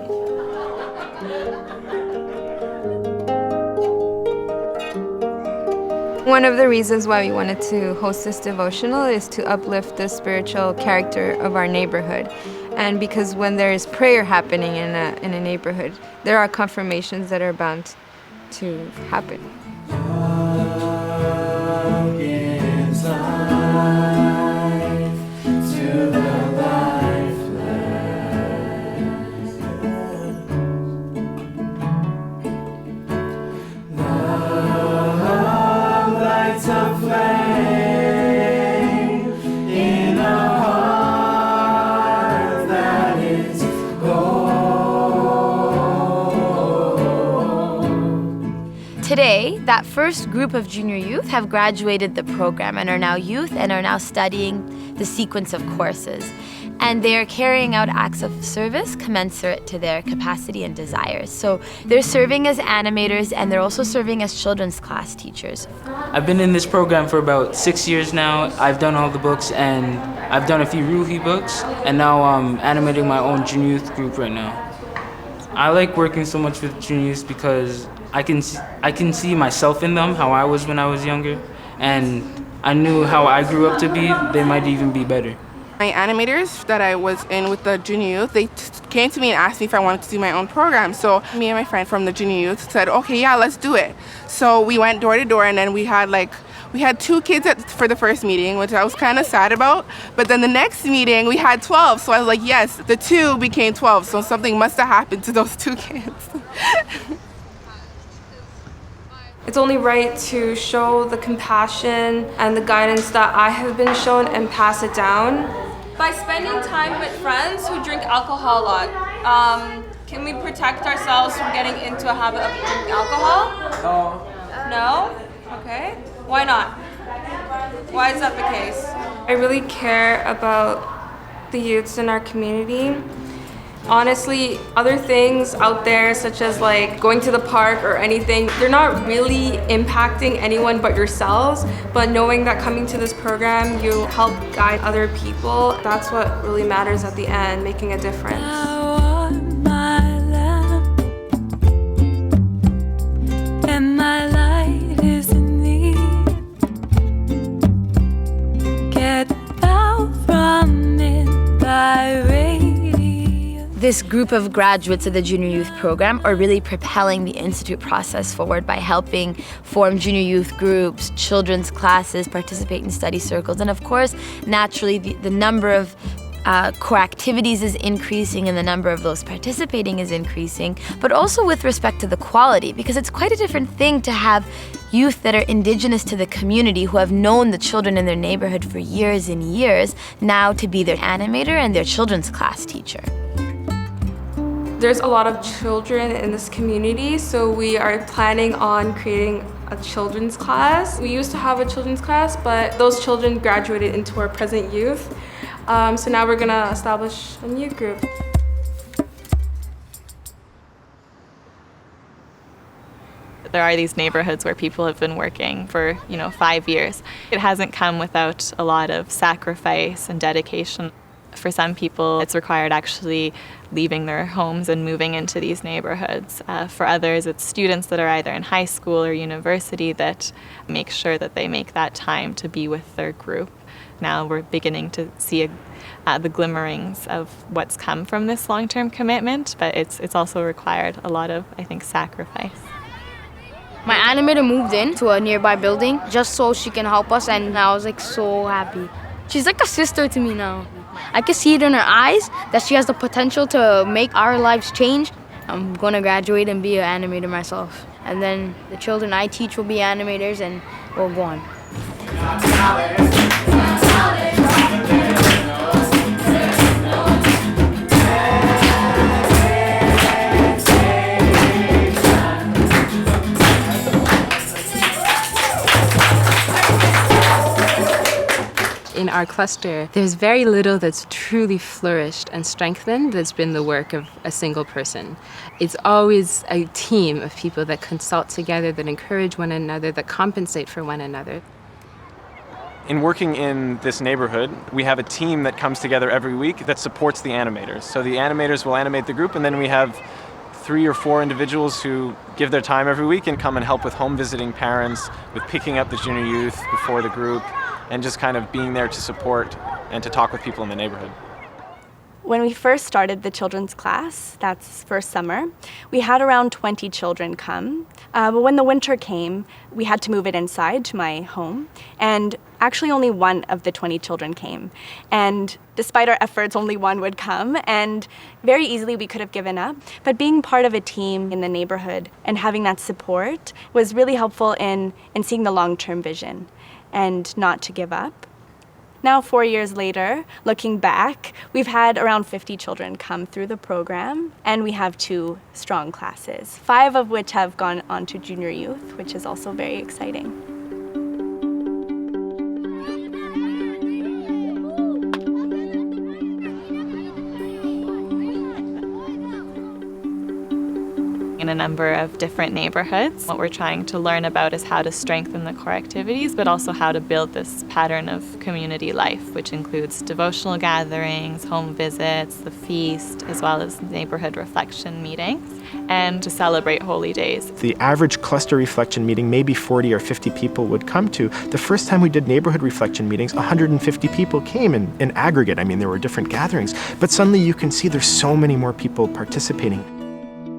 One of the reasons why we wanted to host this devotional is to uplift the spiritual character of our neighborhood. And because when there is prayer happening in a neighborhood, there are confirmations that are bound to happen. Today, that first group of junior youth have graduated the program and are now youth and are now studying the sequence of courses. And they're carrying out acts of service commensurate to their capacity and desires. So they're serving as animators and they're also serving as children's class teachers. I've been in this program for about 6 years now. I've done all the books and I've done a few Ruhi books, and now I'm animating my own junior youth group right now. I like working so much with junior youth because I can see myself in them, how I was when I was younger, and I knew how I grew up to be. They might even be better. My animators that I was in with the junior youth, they came to me and asked me if I wanted to do my own program. So me and my friend from the junior youth said, okay, yeah, let's do it. So we went door to door, and then we had 2 kids for the first meeting, which I was kind of sad about. But then the next meeting, we had 12. So I was like, yes, the 2 became 12. So something must have happened to those 2 kids. It's only right to show the compassion and the guidance that I have been shown and pass it down. By spending time with friends who drink alcohol a lot, can we protect ourselves from getting into a habit of drinking alcohol? No? Okay. Why not? Why is that the case? I really care about the youths in our community. Honestly, other things out there, such as going to the park or anything, they're not really impacting anyone but yourselves. But knowing that coming to this program, you help guide other people, that's what really matters at the end, making a difference. And my light is in thee. Get out from it thy way. This group of graduates of the Junior Youth Program are really propelling the Institute process forward by helping form junior youth groups, children's classes, participate in study circles, and of course, naturally, the number of core activities is increasing and the number of those participating is increasing, but also with respect to the quality, because it's quite a different thing to have youth that are indigenous to the community who have known the children in their neighborhood for years and years, now to be their animator and their children's class teacher. There's a lot of children in this community, so we are planning on creating a children's class. We used to have a children's class, but those children graduated into our present youth. So now we're gonna establish a new group. There are these neighborhoods where people have been working for, 5 years. It hasn't come without a lot of sacrifice and dedication. For some people, it's required actually leaving their homes and moving into these neighborhoods. For others, it's students that are either in high school or university that make sure that they make that time to be with their group. Now we're beginning to see the glimmerings of what's come from this long-term commitment, but it's also required a lot of, I think, sacrifice. My animator moved in to a nearby building just so she can help us, and I was so happy. She's like a sister to me now. I can see it in her eyes that she has the potential to make our lives change. I'm going to graduate and be an animator myself. And then the children I teach will be animators and we'll go on. In our cluster, there's very little that's truly flourished and strengthened that's been the work of a single person. It's always a team of people that consult together, that encourage one another, that compensate for one another. In working in this neighborhood, we have a team that comes together every week that supports the animators. So the animators will animate the group, and then we have 3 or 4 individuals who give their time every week and come and help with home visiting parents, with picking up the junior youth before the group, and just kind of being there to support and to talk with people in the neighborhood. When we first started the children's class, that's first summer, we had around 20 children come. But when the winter came, we had to move it inside to my home. And actually only one of the 20 children came. And despite our efforts, only one would come. And very easily we could have given up. But being part of a team in the neighborhood and having that support was really helpful in seeing the long-term vision and not to give up. Now, 4 years later, looking back, we've had around 50 children come through the program, and we have 2 strong classes, 5 of which have gone on to junior youth, which is also very exciting. In a number of different neighborhoods. What we're trying to learn about is how to strengthen the core activities, but also how to build this pattern of community life, which includes devotional gatherings, home visits, the feast, as well as neighborhood reflection meetings, and to celebrate holy days. The average cluster reflection meeting, maybe 40 or 50 people would come to. The first time we did neighborhood reflection meetings, 150 people came in aggregate. I mean, there were different gatherings, but suddenly you can see there's so many more people participating.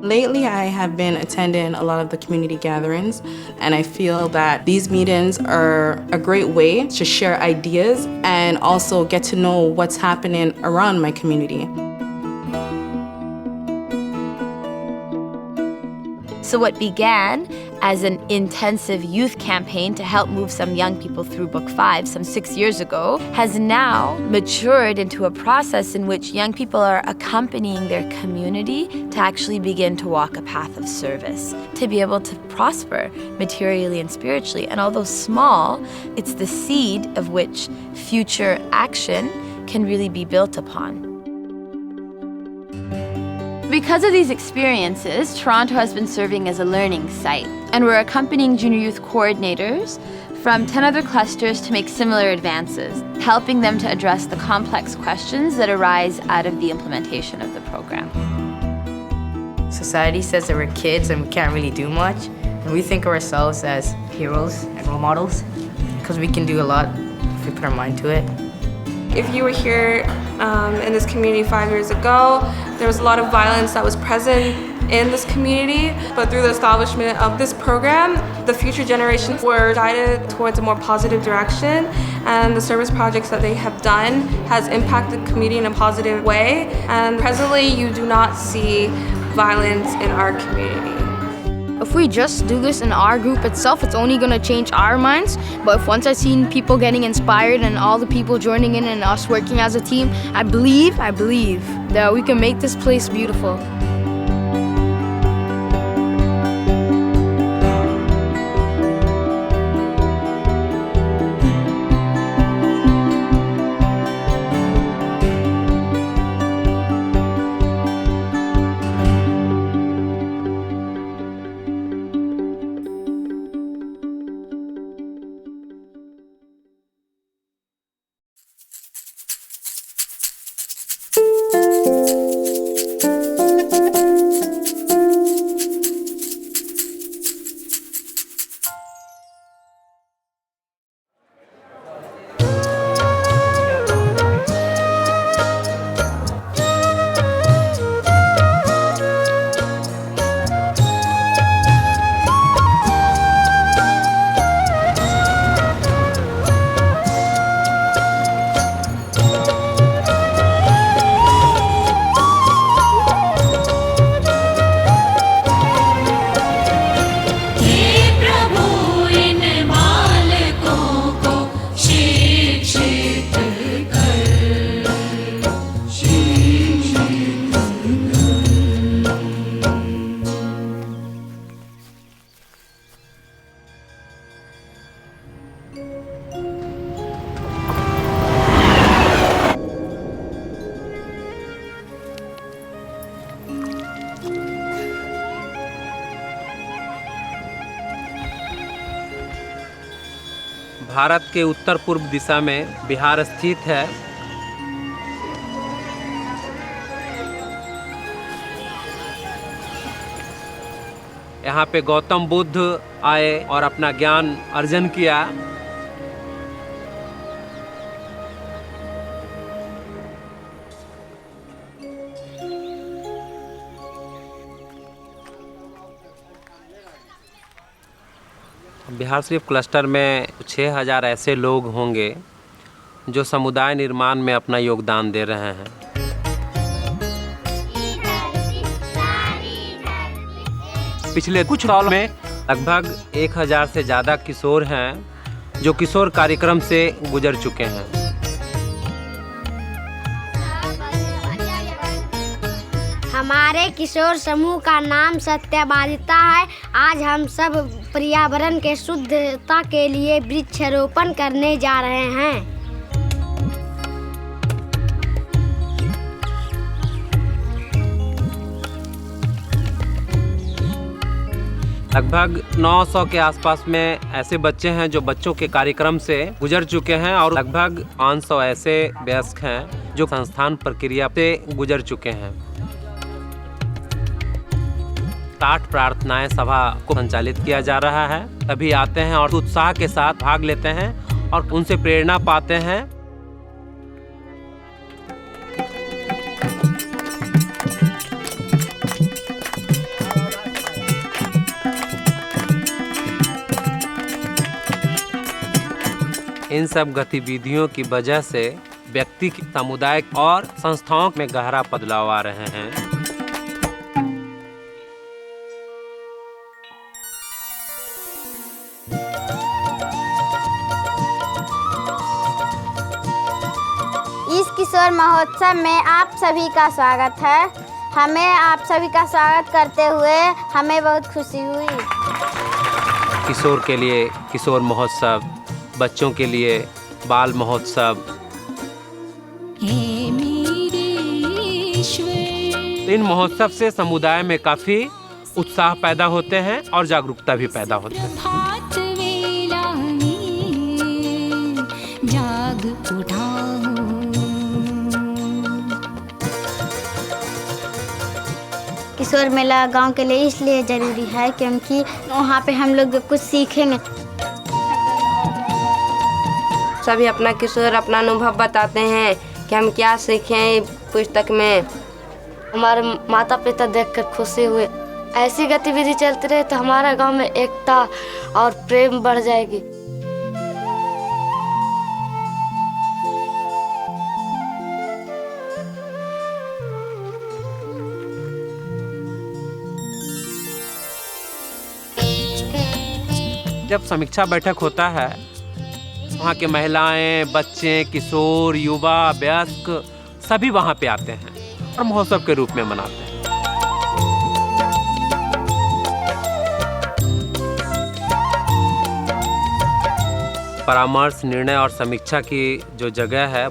Lately, I have been attending a lot of the community gatherings, and I feel that these meetings are a great way to share ideas and also get to know what's happening around my community. So what began as an intensive youth campaign to help move some young people through Book 5 some 6 years ago has now matured into a process in which young people are accompanying their community to actually begin to walk a path of service, to be able to prosper materially and spiritually. And although small, it's the seed of which future action can really be built upon. Because of these experiences, Toronto has been serving as a learning site, and we're accompanying junior youth coordinators from 10 other clusters to make similar advances, helping them to address the complex questions that arise out of the implementation of the program. Society says that we're kids and we can't really do much, and we think of ourselves as heroes and role models because we can do a lot if we put our mind to it. If you were here in this community 5 years ago, there was a lot of violence that was present in this community, but through the establishment of this program, the future generations were guided towards a more positive direction, and the service projects that they have done has impacted the community in a positive way, and presently you do not see violence in our community. If we just do this in our group itself, it's only gonna change our minds. But if once I've seen people getting inspired and all the people joining in and us working as a team, I believe that we can make this place beautiful. Bharat के उत्तर पूर्व दिशा में बिहार स्थित है। यहाँ पे गौतम बुद्ध आए और अपना ज्ञान अर्जन किया। बिहार शरीफ क्लस्टर में 6000 ऐसे लोग होंगे जो समुदाय निर्माण में अपना योगदान दे रहे हैं। पिछले कुछ सालों में लगभग 1000 से ज़्यादा किशोर हैं जो किशोर कार्यक्रम से गुजर चुके हैं। हमारे किशोर समूह का नाम सत्यवादिता है। आज हम सब पर्यावरण के शुद्धता के लिए वृक्षारोपण करने जा रहे हैं। लगभग 900 के आसपास में ऐसे बच्चे हैं जो बच्चों के कार्यक्रम से गुजर चुके हैं और लगभग 500 ऐसे वयस्क हैं जो संस्थान प्रक्रिया से गुजर चुके हैं। 60 प्रार्थनाएं सभा को संचालित किया जा रहा है। सभी आते हैं और उत्साह के साथ भाग लेते हैं और उनसे प्रेरणा पाते हैं। इन सब गतिविधियों की वजह से व्यक्ति, समुदाय और संस्थाओं में गहरा बदलाव आ रहे हैं। इस किशोर महोत्सव में आप सभी का स्वागत है। हमें आप सभी का स्वागत करते हुए हमें बहुत खुशी हुई। किशोर के लिए किशोर महोत्सव, बच्चों के लिए बाल महोत्सव। इन महोत्सव से समुदाय में काफी उत्साह पैदा होते हैं और जागरूकता भी पैदा होती है। किशोर मेला गांव के लिए इसलिए ज़रूरी है क्योंकि वहाँ पे हम लोग कुछ सीखेंगे। सभी अपना किशोर अपना अनुभव बताते हैं कि हम क्या सीखें पुस्तक में। हमारे माता पिता देखकर खुशी हुए। ऐसी गतिविधि चलती रहे तो हमारे गांव में एकता और प्रेम बढ़ जाएगी। जब समीक्षा बैठक होता है, वहाँ के महिलाएं, बच्चे, किशोर, युवा, वयस्क सभी वहाँ पे आते हैं और महोत्सव के रूप में मनाते हैं। परामर्श, निर्णय और समीक्षा की जो जगह है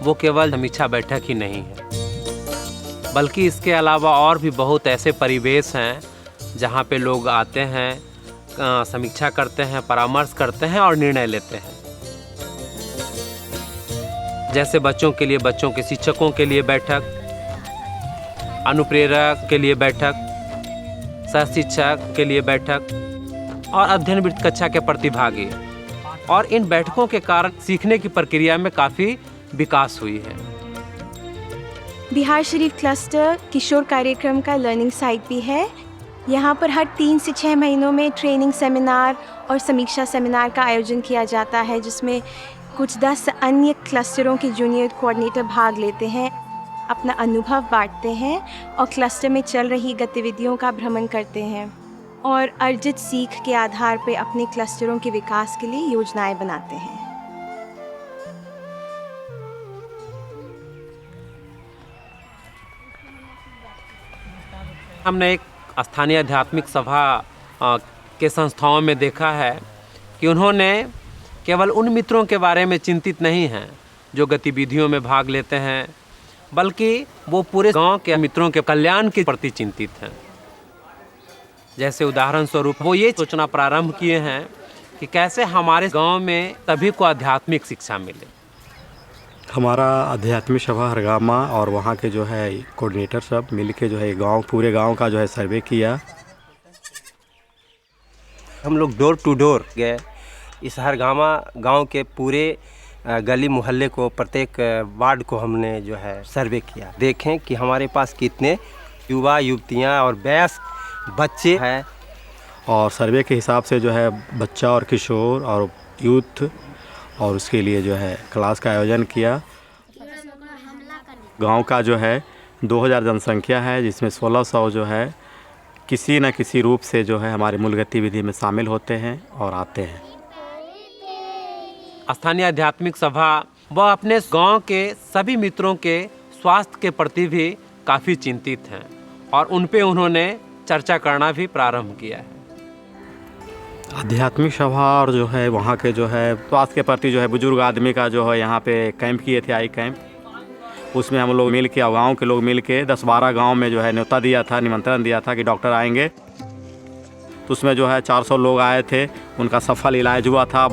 वो केवल समीक्षा बैठक ही नहीं है, बल्कि इसके अलावा और भी बहुत ऐसे परिवेश हैं जहाँ पे लोग आते हैं, समीक्षा करते हैं, परामर्श करते हैं और निर्णय लेते हैं। जैसे बच्चों के लिए बच्चों के शिक्षकों के लिए बैठक, अनुप्रेरक के लिए बैठक, सह शिक्षक के लिए बैठक और अध्ययन वृत्त कक्षा के प्रतिभागी। और इन बैठकों के कारण सीखने की प्रक्रिया में काफ़ी विकास हुई है। बिहार शरीफ क्लस्टर किशोर कार्यक्रम का लर्निंग साइट भी है। यहाँ पर हर 3 से 6 महीनों में ट्रेनिंग सेमिनार और समीक्षा सेमिनार का आयोजन किया जाता है, जिसमें कुछ 10 अन्य क्लस्टरों के जूनियर कोऑर्डिनेटर भाग लेते हैं, अपना अनुभव बांटते हैं और क्लस्टर में चल रही गतिविधियों का भ्रमण करते हैं और अर्जित सीख के आधार पर अपने क्लस्टरों के विकास के लिए योजनाएं बनाते हैं। हमने एक स्थानीय आध्यात्मिक सभा के संस्थाओं में देखा है कि उन्होंने केवल उन मित्रों के बारे में चिंतित नहीं हैं जो गतिविधियों में भाग लेते हैं, बल्कि वो पूरे गांव के मित्रों के कल्याण के प्रति चिंतित हैं। जैसे उदाहरण स्वरूप वो ये सोचना प्रारंभ किए हैं कि कैसे हमारे गांव में सभी को आध्यात्मिक शिक्षा मिले। हमारा आध्यात्मिक सभा हरगामा और वहाँ के जो है कोऑर्डिनेटर सब मिल के जो है पूरे गांव का जो है सर्वे किया। हम लोग डोर टू डोर गए, इस हरगामा गांव के पूरे गली मोहल्ले को, प्रत्येक वार्ड को हमने जो है सर्वे किया। देखें कि हमारे पास कितने युवा युवतियाँ और वयस्क बच्चे हैं। और सर्वे के हिसाब से जो है बच्चा और किशोर और यूथ और उसके लिए जो है क्लास का आयोजन किया। गांव का जो है 2000 जनसंख्या है, जिसमें 1600 जो है किसी न किसी रूप से जो है हमारे मूल गतिविधि में शामिल होते हैं और आते हैं। स्थानीय आध्यात्मिक सभा वह अपने गांव के सभी मित्रों के स्वास्थ्य के प्रति भी काफ़ी चिंतित हैं और उन पे उन्होंने चर्चा करना भी प्रारंभ किया है। आध्यात्मिक सभा और जो है वहाँ के जो है स्वास्थ्य के प्रति जो है बुजुर्ग आदमी का जो है यहाँ पे कैंप किए थे, आई कैंप। उसमें हम लोग मिल के, गाँव के लोग मिल के 10-12 गाँव में जो है न्योता दिया था, निमंत्रण दिया था कि डॉक्टर आएंगे। तो उसमें जो है 400 लोग आए थे, उनका सफल इलाज हुआ था।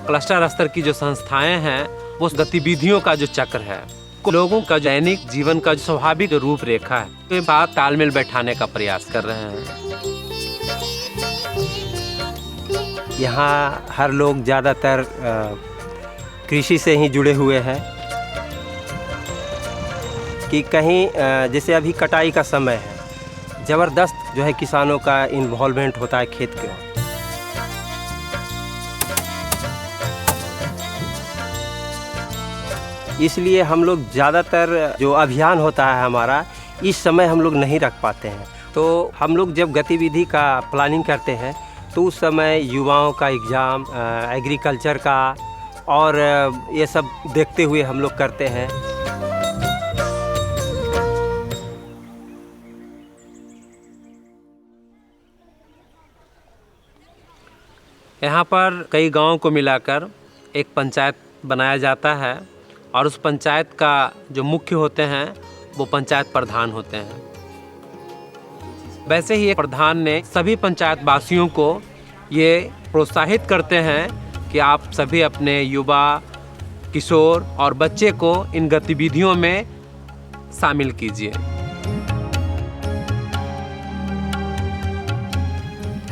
क्लस्टर स्तर की जो संस्थाएं हैं वो गतिविधियों का जो चक्र है, लोगों का दैनिक जीवन का जो स्वाभाविक रूपरेखा है, के साथ तालमेल बैठाने का प्रयास कर रहे हैं। यहाँ हर लोग ज़्यादातर कृषि से ही जुड़े हुए हैं कि कहीं जैसे अभी कटाई का समय है, ज़बरदस्त जो है किसानों का इन्वॉल्वमेंट होता है खेत के। इसलिए हम लोग ज़्यादातर जो अभियान होता है हमारा, इस समय हम लोग नहीं रख पाते हैं। तो हम लोग जब गतिविधि का प्लानिंग करते हैं तो उस समय युवाओं का एग्ज़ाम, एग्रीकल्चर का और ये सब देखते हुए हम लोग करते हैं। यहाँ पर कई गांवों को मिलाकर एक पंचायत बनाया जाता है और उस पंचायत का जो मुख्य होते हैं वो पंचायत प्रधान होते हैं। वैसे ही एक प्रधान ने सभी पंचायत वासियों को ये प्रोत्साहित करते हैं कि आप सभी अपने युवा किशोर और बच्चे को इन गतिविधियों में शामिल कीजिए।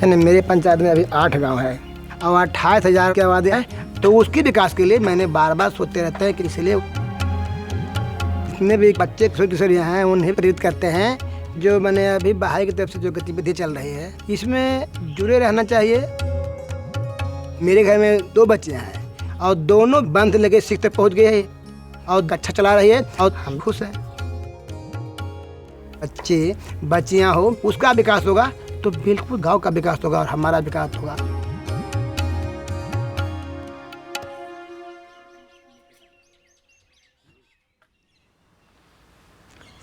मेरे पंचायत में अभी 8 गांव है और 28,000 की आबादी है, तो उसके विकास के लिए मैंने बार बार सोचते रहते हैं कि इसलिए जितने भी बच्चे किशोर यहाँ हैं उन्हें प्रेरित करते हैं, जो मैंने अभी बहाई की तरफ से जो गतिविधि चल रही है इसमें जुड़े रहना चाहिए। मेरे घर में 2 बच्चे हैं और दोनों बंद लगे सीख तक पहुँच गए हैं और अच्छा चला रही है और हम खुश हैं। बच्चे बच्चियाँ हो उसका विकास होगा तो बिल्कुल गांव का विकास होगा और हमारा विकास होगा।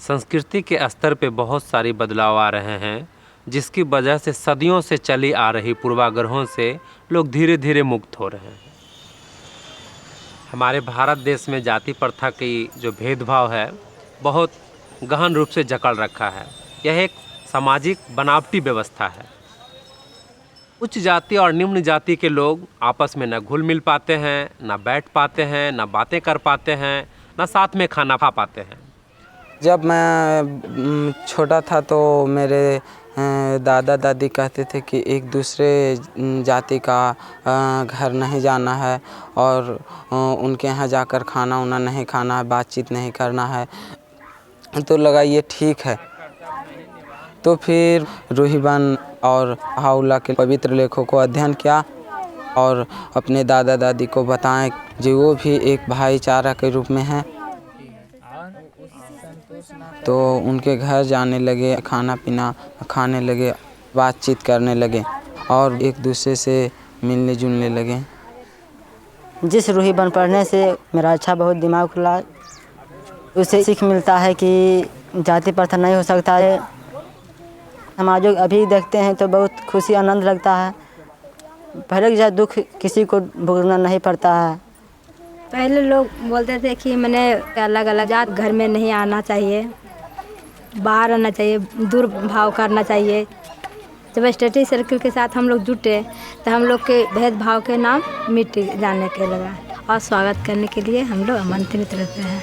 संस्कृति के स्तर पे बहुत सारी बदलाव आ रहे हैं, जिसकी वजह से सदियों से चली आ रही पूर्वाग्रहों से लोग धीरे धीरे मुक्त हो रहे हैं। हमारे भारत देश में जाति प्रथा की जो भेदभाव है बहुत गहन रूप से जकड़ रखा है। यह एक सामाजिक बनावटी व्यवस्था है। उच्च जाति और निम्न जाति के लोग आपस में न घुल मिल पाते हैं, न बैठ पाते हैं, न बातें कर पाते हैं, न साथ में खाना खा पाते हैं। जब मैं छोटा था तो मेरे दादा दादी कहते थे कि एक दूसरे जाति का घर नहीं जाना है और उनके यहाँ जाकर खाना उना नहीं खाना है, बातचीत नहीं करना है। तो लगा ये ठीक है। तो फिर रूहीबन और हाउला के पवित्र लेखों को अध्ययन किया और अपने दादा दादी को बताएं जो वो भी एक भाईचारा के रूप में हैं। तो उनके घर जाने लगे, खाना पीना खाने लगे, बातचीत करने लगे और एक दूसरे से मिलने जुलने लगे। जिस रूहीबन पढ़ने से मेरा अच्छा बहुत दिमाग खुला। उससे सीख मिलता है कि जाति प्रथा नहीं हो सकता है। समाजों अभी देखते हैं तो बहुत खुशी आनंद लगता है। पहले जैसा दुख किसी को भुगतना नहीं पड़ता है। पहले लोग बोलते थे कि मैंने अलग अलग जात घर में नहीं आना चाहिए, बाहर आना चाहिए, दूर भाव करना चाहिए। जब स्टडी सर्कल के साथ हम लोग जुटे तो हम लोग के भेदभाव के नाम मिट जाने के लगा और स्वागत करने के लिए हम लोग आमंत्रित रहते हैं।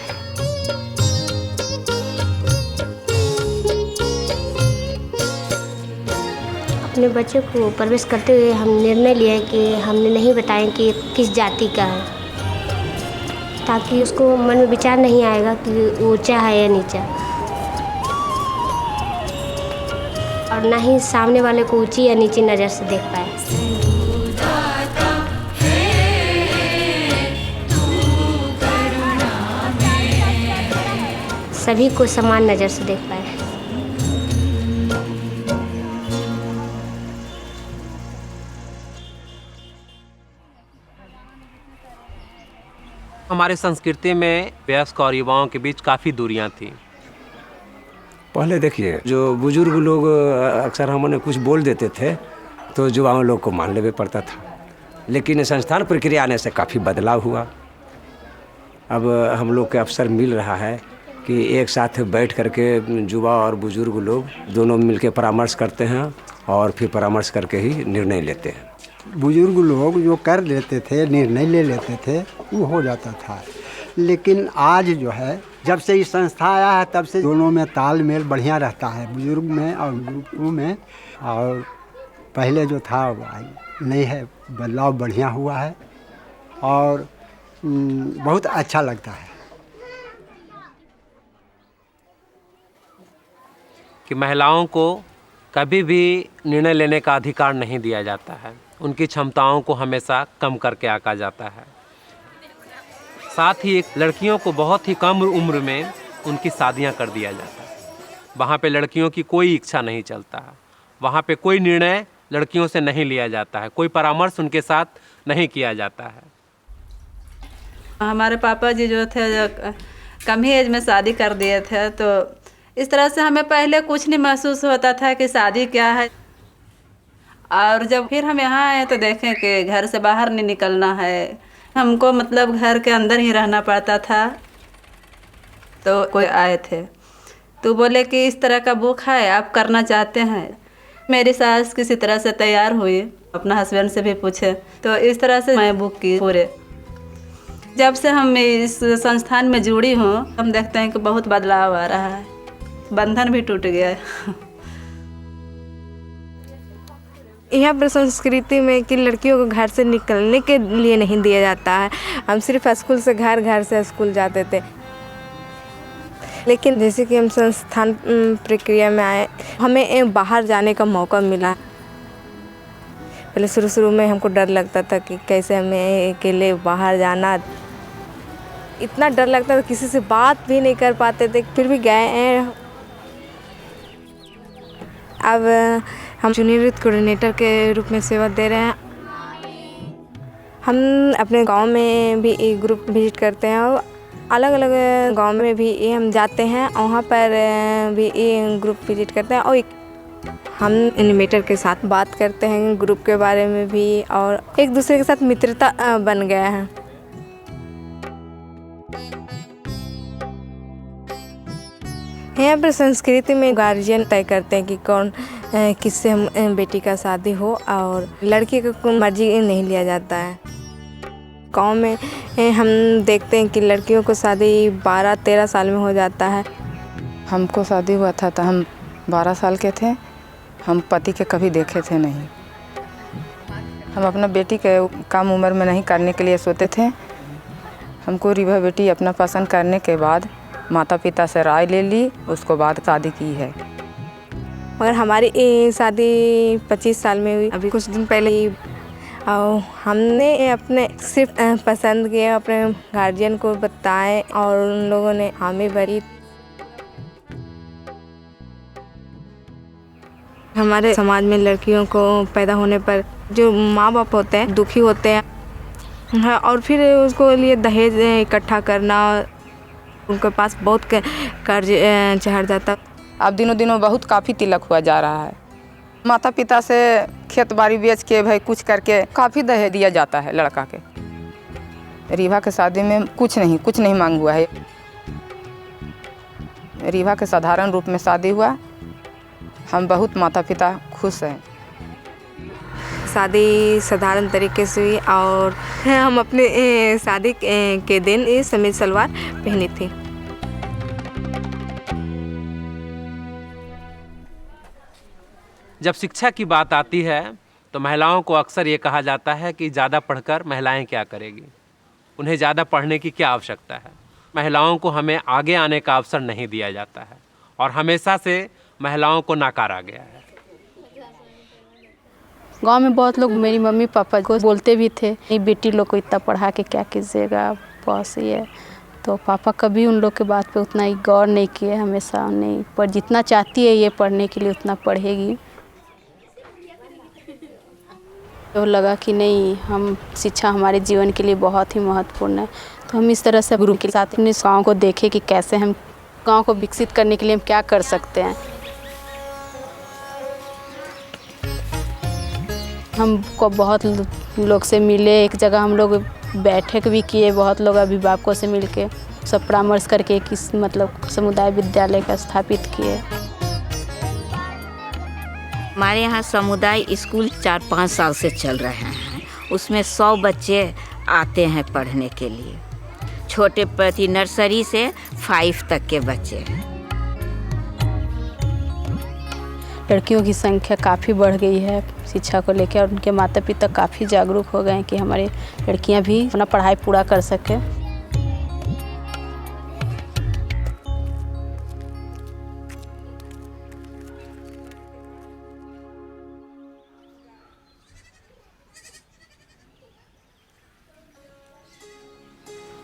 अपने बच्चे को प्रवेश करते हुए हम निर्णय लिया कि हमने नहीं बताएं कि किस जाति का है, ताकि उसको मन में विचार नहीं आएगा कि ऊंचा है या नीचा, और ना ही सामने वाले को ऊंची या नीची नज़र से देख पाए। सभी को समान नज़र से देख पाए। हमारे संस्कृति में वयस्क और युवाओं के बीच काफ़ी दूरियां थी। पहले देखिए जो बुजुर्ग लोग अक्सर हमने कुछ बोल देते थे तो युवाओं लोग को मान लेना पड़ता था, लेकिन संस्थान प्रक्रिया आने से काफ़ी बदलाव हुआ। अब हम लोग के अवसर मिल रहा है कि एक साथ बैठ करके युवा और बुजुर्ग लोग दोनों मिलकर परामर्श करते हैं और फिर परामर्श करके ही निर्णय लेते हैं। बुजुर्ग लोग जो कर लेते थे, निर्णय ले लेते थे, वो हो जाता था। लेकिन आज जो है जब से ये संस्था आया है तब से दोनों में तालमेल बढ़िया रहता है, बुजुर्ग में और बुजुर्गों में। और पहले जो था नहीं है, बदलाव बढ़िया हुआ है और बहुत अच्छा लगता है कि महिलाओं को कभी भी निर्णय लेने का अधिकार नहीं दिया जाता है। उनकी क्षमताओं को हमेशा कम करके आंका जाता है। साथ ही लड़कियों को बहुत ही कम उम्र में उनकी शादियां कर दिया जाता है। वहाँ पे लड़कियों की कोई इच्छा नहीं चलता है, वहाँ पे कोई निर्णय लड़कियों से नहीं लिया जाता है, कोई परामर्श उनके साथ नहीं किया जाता है। हमारे पापा जी जो थे कम ही एज में शादी कर दिए थे, तो इस तरह से हमें पहले कुछ नहीं महसूस होता था कि शादी क्या है। और जब फिर हम यहाँ आए तो देखें कि घर से बाहर नहीं निकलना है, हमको मतलब घर के अंदर ही रहना पड़ता था। तो कोई आए थे तो बोले कि इस तरह का बुक है, आप करना चाहते हैं। मेरी सास किसी तरह से तैयार हुई, अपना हस्बैंड से भी पूछे, तो इस तरह से मैं बुक की पूरे। जब से हम इस संस्थान में जुड़ी हूँ हम देखते हैं कि बहुत बदलाव आ रहा है, बंधन भी टूट गया है। यहाँ पर संस्कृति में कि लड़कियों को घर से निकलने के लिए नहीं दिया जाता है। हम सिर्फ स्कूल से घर, घर से स्कूल जाते थे। लेकिन जैसे कि हम संस्थान प्रक्रिया में आए, हमें बाहर जाने का मौका मिला। पहले शुरू में हमको डर लगता था कि कैसे हमें अकेले बाहर जाना, इतना डर लगता था, किसी से बात भी नहीं कर पाते थे, फिर भी गए हैं। अब हम जूनियर यूथ कोऑर्डिनेटर के रूप में सेवा दे रहे हैं। हम अपने गांव में भी एक ग्रुप विजिट करते हैं और अलग अलग गांव में भी हम जाते हैं, वहाँ पर भी एक ग्रुप विजिट करते हैं और हम एनिमेटर के साथ बात करते हैं ग्रुप के बारे में भी, और एक दूसरे के साथ मित्रता बन गया है। यहाँ पर संस्कृति में गार्जियन तय करते हैं कि कौन किससे हम बेटी का शादी हो, और लड़की को कोई मर्जी नहीं लिया जाता है। गांव में हम देखते हैं कि लड़कियों को शादी 12-13 साल में हो जाता है। हमको शादी हुआ था तो हम 12 साल के थे। हम पति के कभी देखे थे नहीं। हम अपना बेटी के कम उम्र में नहीं करने के लिए सोचते थे। हमको रिवा बेटी अपना पसंद करने के बाद माता पिता से राय ले ली, उसको बाद शादी की है। मगर हमारी शादी 25 साल में हुई, अभी कुछ दिन पहले ही। और हमने अपने सिर्फ पसंद किए, अपने गार्जियन को बताएं और उन लोगों ने हामी भरी। हमारे समाज में लड़कियों को पैदा होने पर जो माँ बाप होते हैं दुखी होते हैं, और फिर उसको लिए दहेज इकट्ठा करना, उनके पास बहुत कर्ज चढ़ जाता। अब दिनों दिनों बहुत काफ़ी तिलक हुआ जा रहा है। माता पिता से खेत बाड़ी बेच के भाई कुछ करके काफ़ी दहेज दिया जाता है लड़का के। रीवा के शादी में कुछ नहीं मांग हुआ है। रीवा के साधारण रूप में शादी हुआ। हम बहुत माता पिता खुश हैं। शादी साधारण तरीके से हुई और हम अपने शादी के दिन समीज सलवार पहनी थी। जब शिक्षा की बात आती है तो महिलाओं को अक्सर ये कहा जाता है कि ज़्यादा पढ़कर महिलाएं क्या करेगी, उन्हें ज़्यादा पढ़ने की क्या आवश्यकता है। महिलाओं को हमें आगे आने का अवसर नहीं दिया जाता है और हमेशा से महिलाओं को नकारा गया है। गांव में बहुत लोग मेरी मम्मी पापा को बोलते भी थे, ये बेटी लोग को इतना पढ़ा के क्या कीजिएगा, बस ये। तो पापा कभी उन लोग के बात पे उतना ही गौर नहीं किए, हमेशा नहीं, पर जितना चाहती है ये पढ़ने के लिए उतना पढ़ेगी। तो लगा कि नहीं, हम शिक्षा हमारे जीवन के लिए बहुत ही महत्वपूर्ण है। तो हम इस तरह से गुरु के साथ अपने गाँव को देखे कि कैसे हम गाँव को विकसित करने के लिए हम क्या कर सकते हैं। हमको बहुत लोग से मिले, एक जगह हम लोग बैठक भी किए, बहुत लोग अभिभावकों से मिलके सब परामर्श करके किस मतलब समुदाय विद्यालय का स्थापित किए। हमारे यहाँ समुदाय स्कूल 4-5 साल से चल रहे हैं। उसमें 100 बच्चे आते हैं पढ़ने के लिए। छोटे प्रति नर्सरी से 5 तक के बच्चे हैं। लड़कियों की संख्या काफ़ी बढ़ गई है शिक्षा को लेकर, और उनके माता पिता काफ़ी जागरूक हो गए हैं कि हमारी लड़कियां भी अपना पढ़ाई पूरा कर सकें।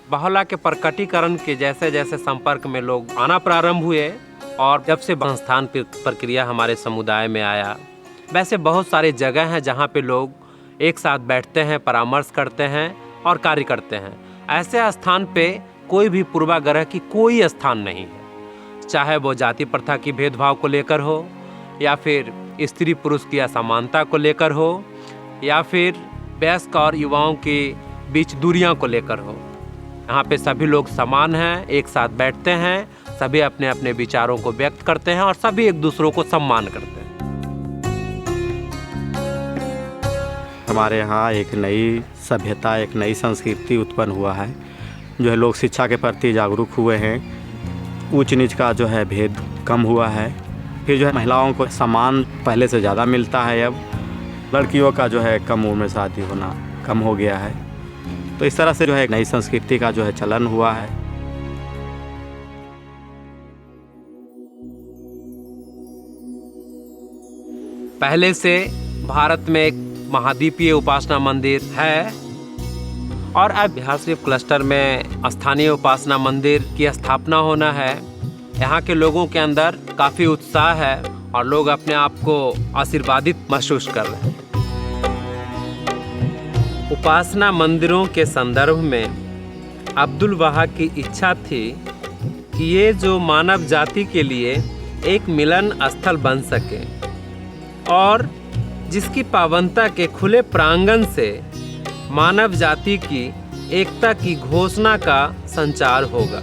बाहुला के प्रकटीकरण के जैसे जैसे संपर्क में लोग आना प्रारंभ हुए और जब से संस्थान प्रक्रिया हमारे समुदाय में आया, वैसे बहुत सारे जगह हैं जहाँ पे लोग एक साथ बैठते हैं, परामर्श करते हैं और कार्य करते हैं। ऐसे स्थान पे कोई भी पूर्वाग्रह की कोई स्थान नहीं है, चाहे वो जाति प्रथा की भेदभाव को लेकर हो, या फिर स्त्री पुरुष की असमानता को लेकर हो, या फिर वयस्क और युवाओं के बीच दूरियां को लेकर हो। यहाँ पे सभी लोग समान हैं, एक साथ बैठते हैं, सभी अपने अपने विचारों को व्यक्त करते हैं और सभी एक दूसरों को सम्मान करते हैं। हमारे यहाँ एक नई सभ्यता, एक नई संस्कृति उत्पन्न हुआ है जो है लोग शिक्षा के प्रति जागरूक हुए हैं, ऊंच नीच का जो है भेद कम हुआ है। फिर जो है महिलाओं को सम्मान पहले से ज़्यादा मिलता है। अब लड़कियों का जो है कम उम्र में शादी होना कम हो गया है। तो इस तरह से जो है नई संस्कृति का जो है चलन हुआ है। पहले से भारत में एक महाद्वीपीय उपासना मंदिर है और अब बिहार शरीफ क्लस्टर में स्थानीय उपासना मंदिर की स्थापना होना है। यहाँ के लोगों के अंदर काफ़ी उत्साह है और लोग अपने आप को आशीर्वादित महसूस कर रहे हैं। उपासना मंदिरों के संदर्भ में अब्दुल बहा की इच्छा थी कि ये जो मानव जाति के लिए एक मिलन स्थल बन सके और जिसकी पावनता के खुले प्रांगण से मानव जाति की एकता की घोषणा का संचार होगा।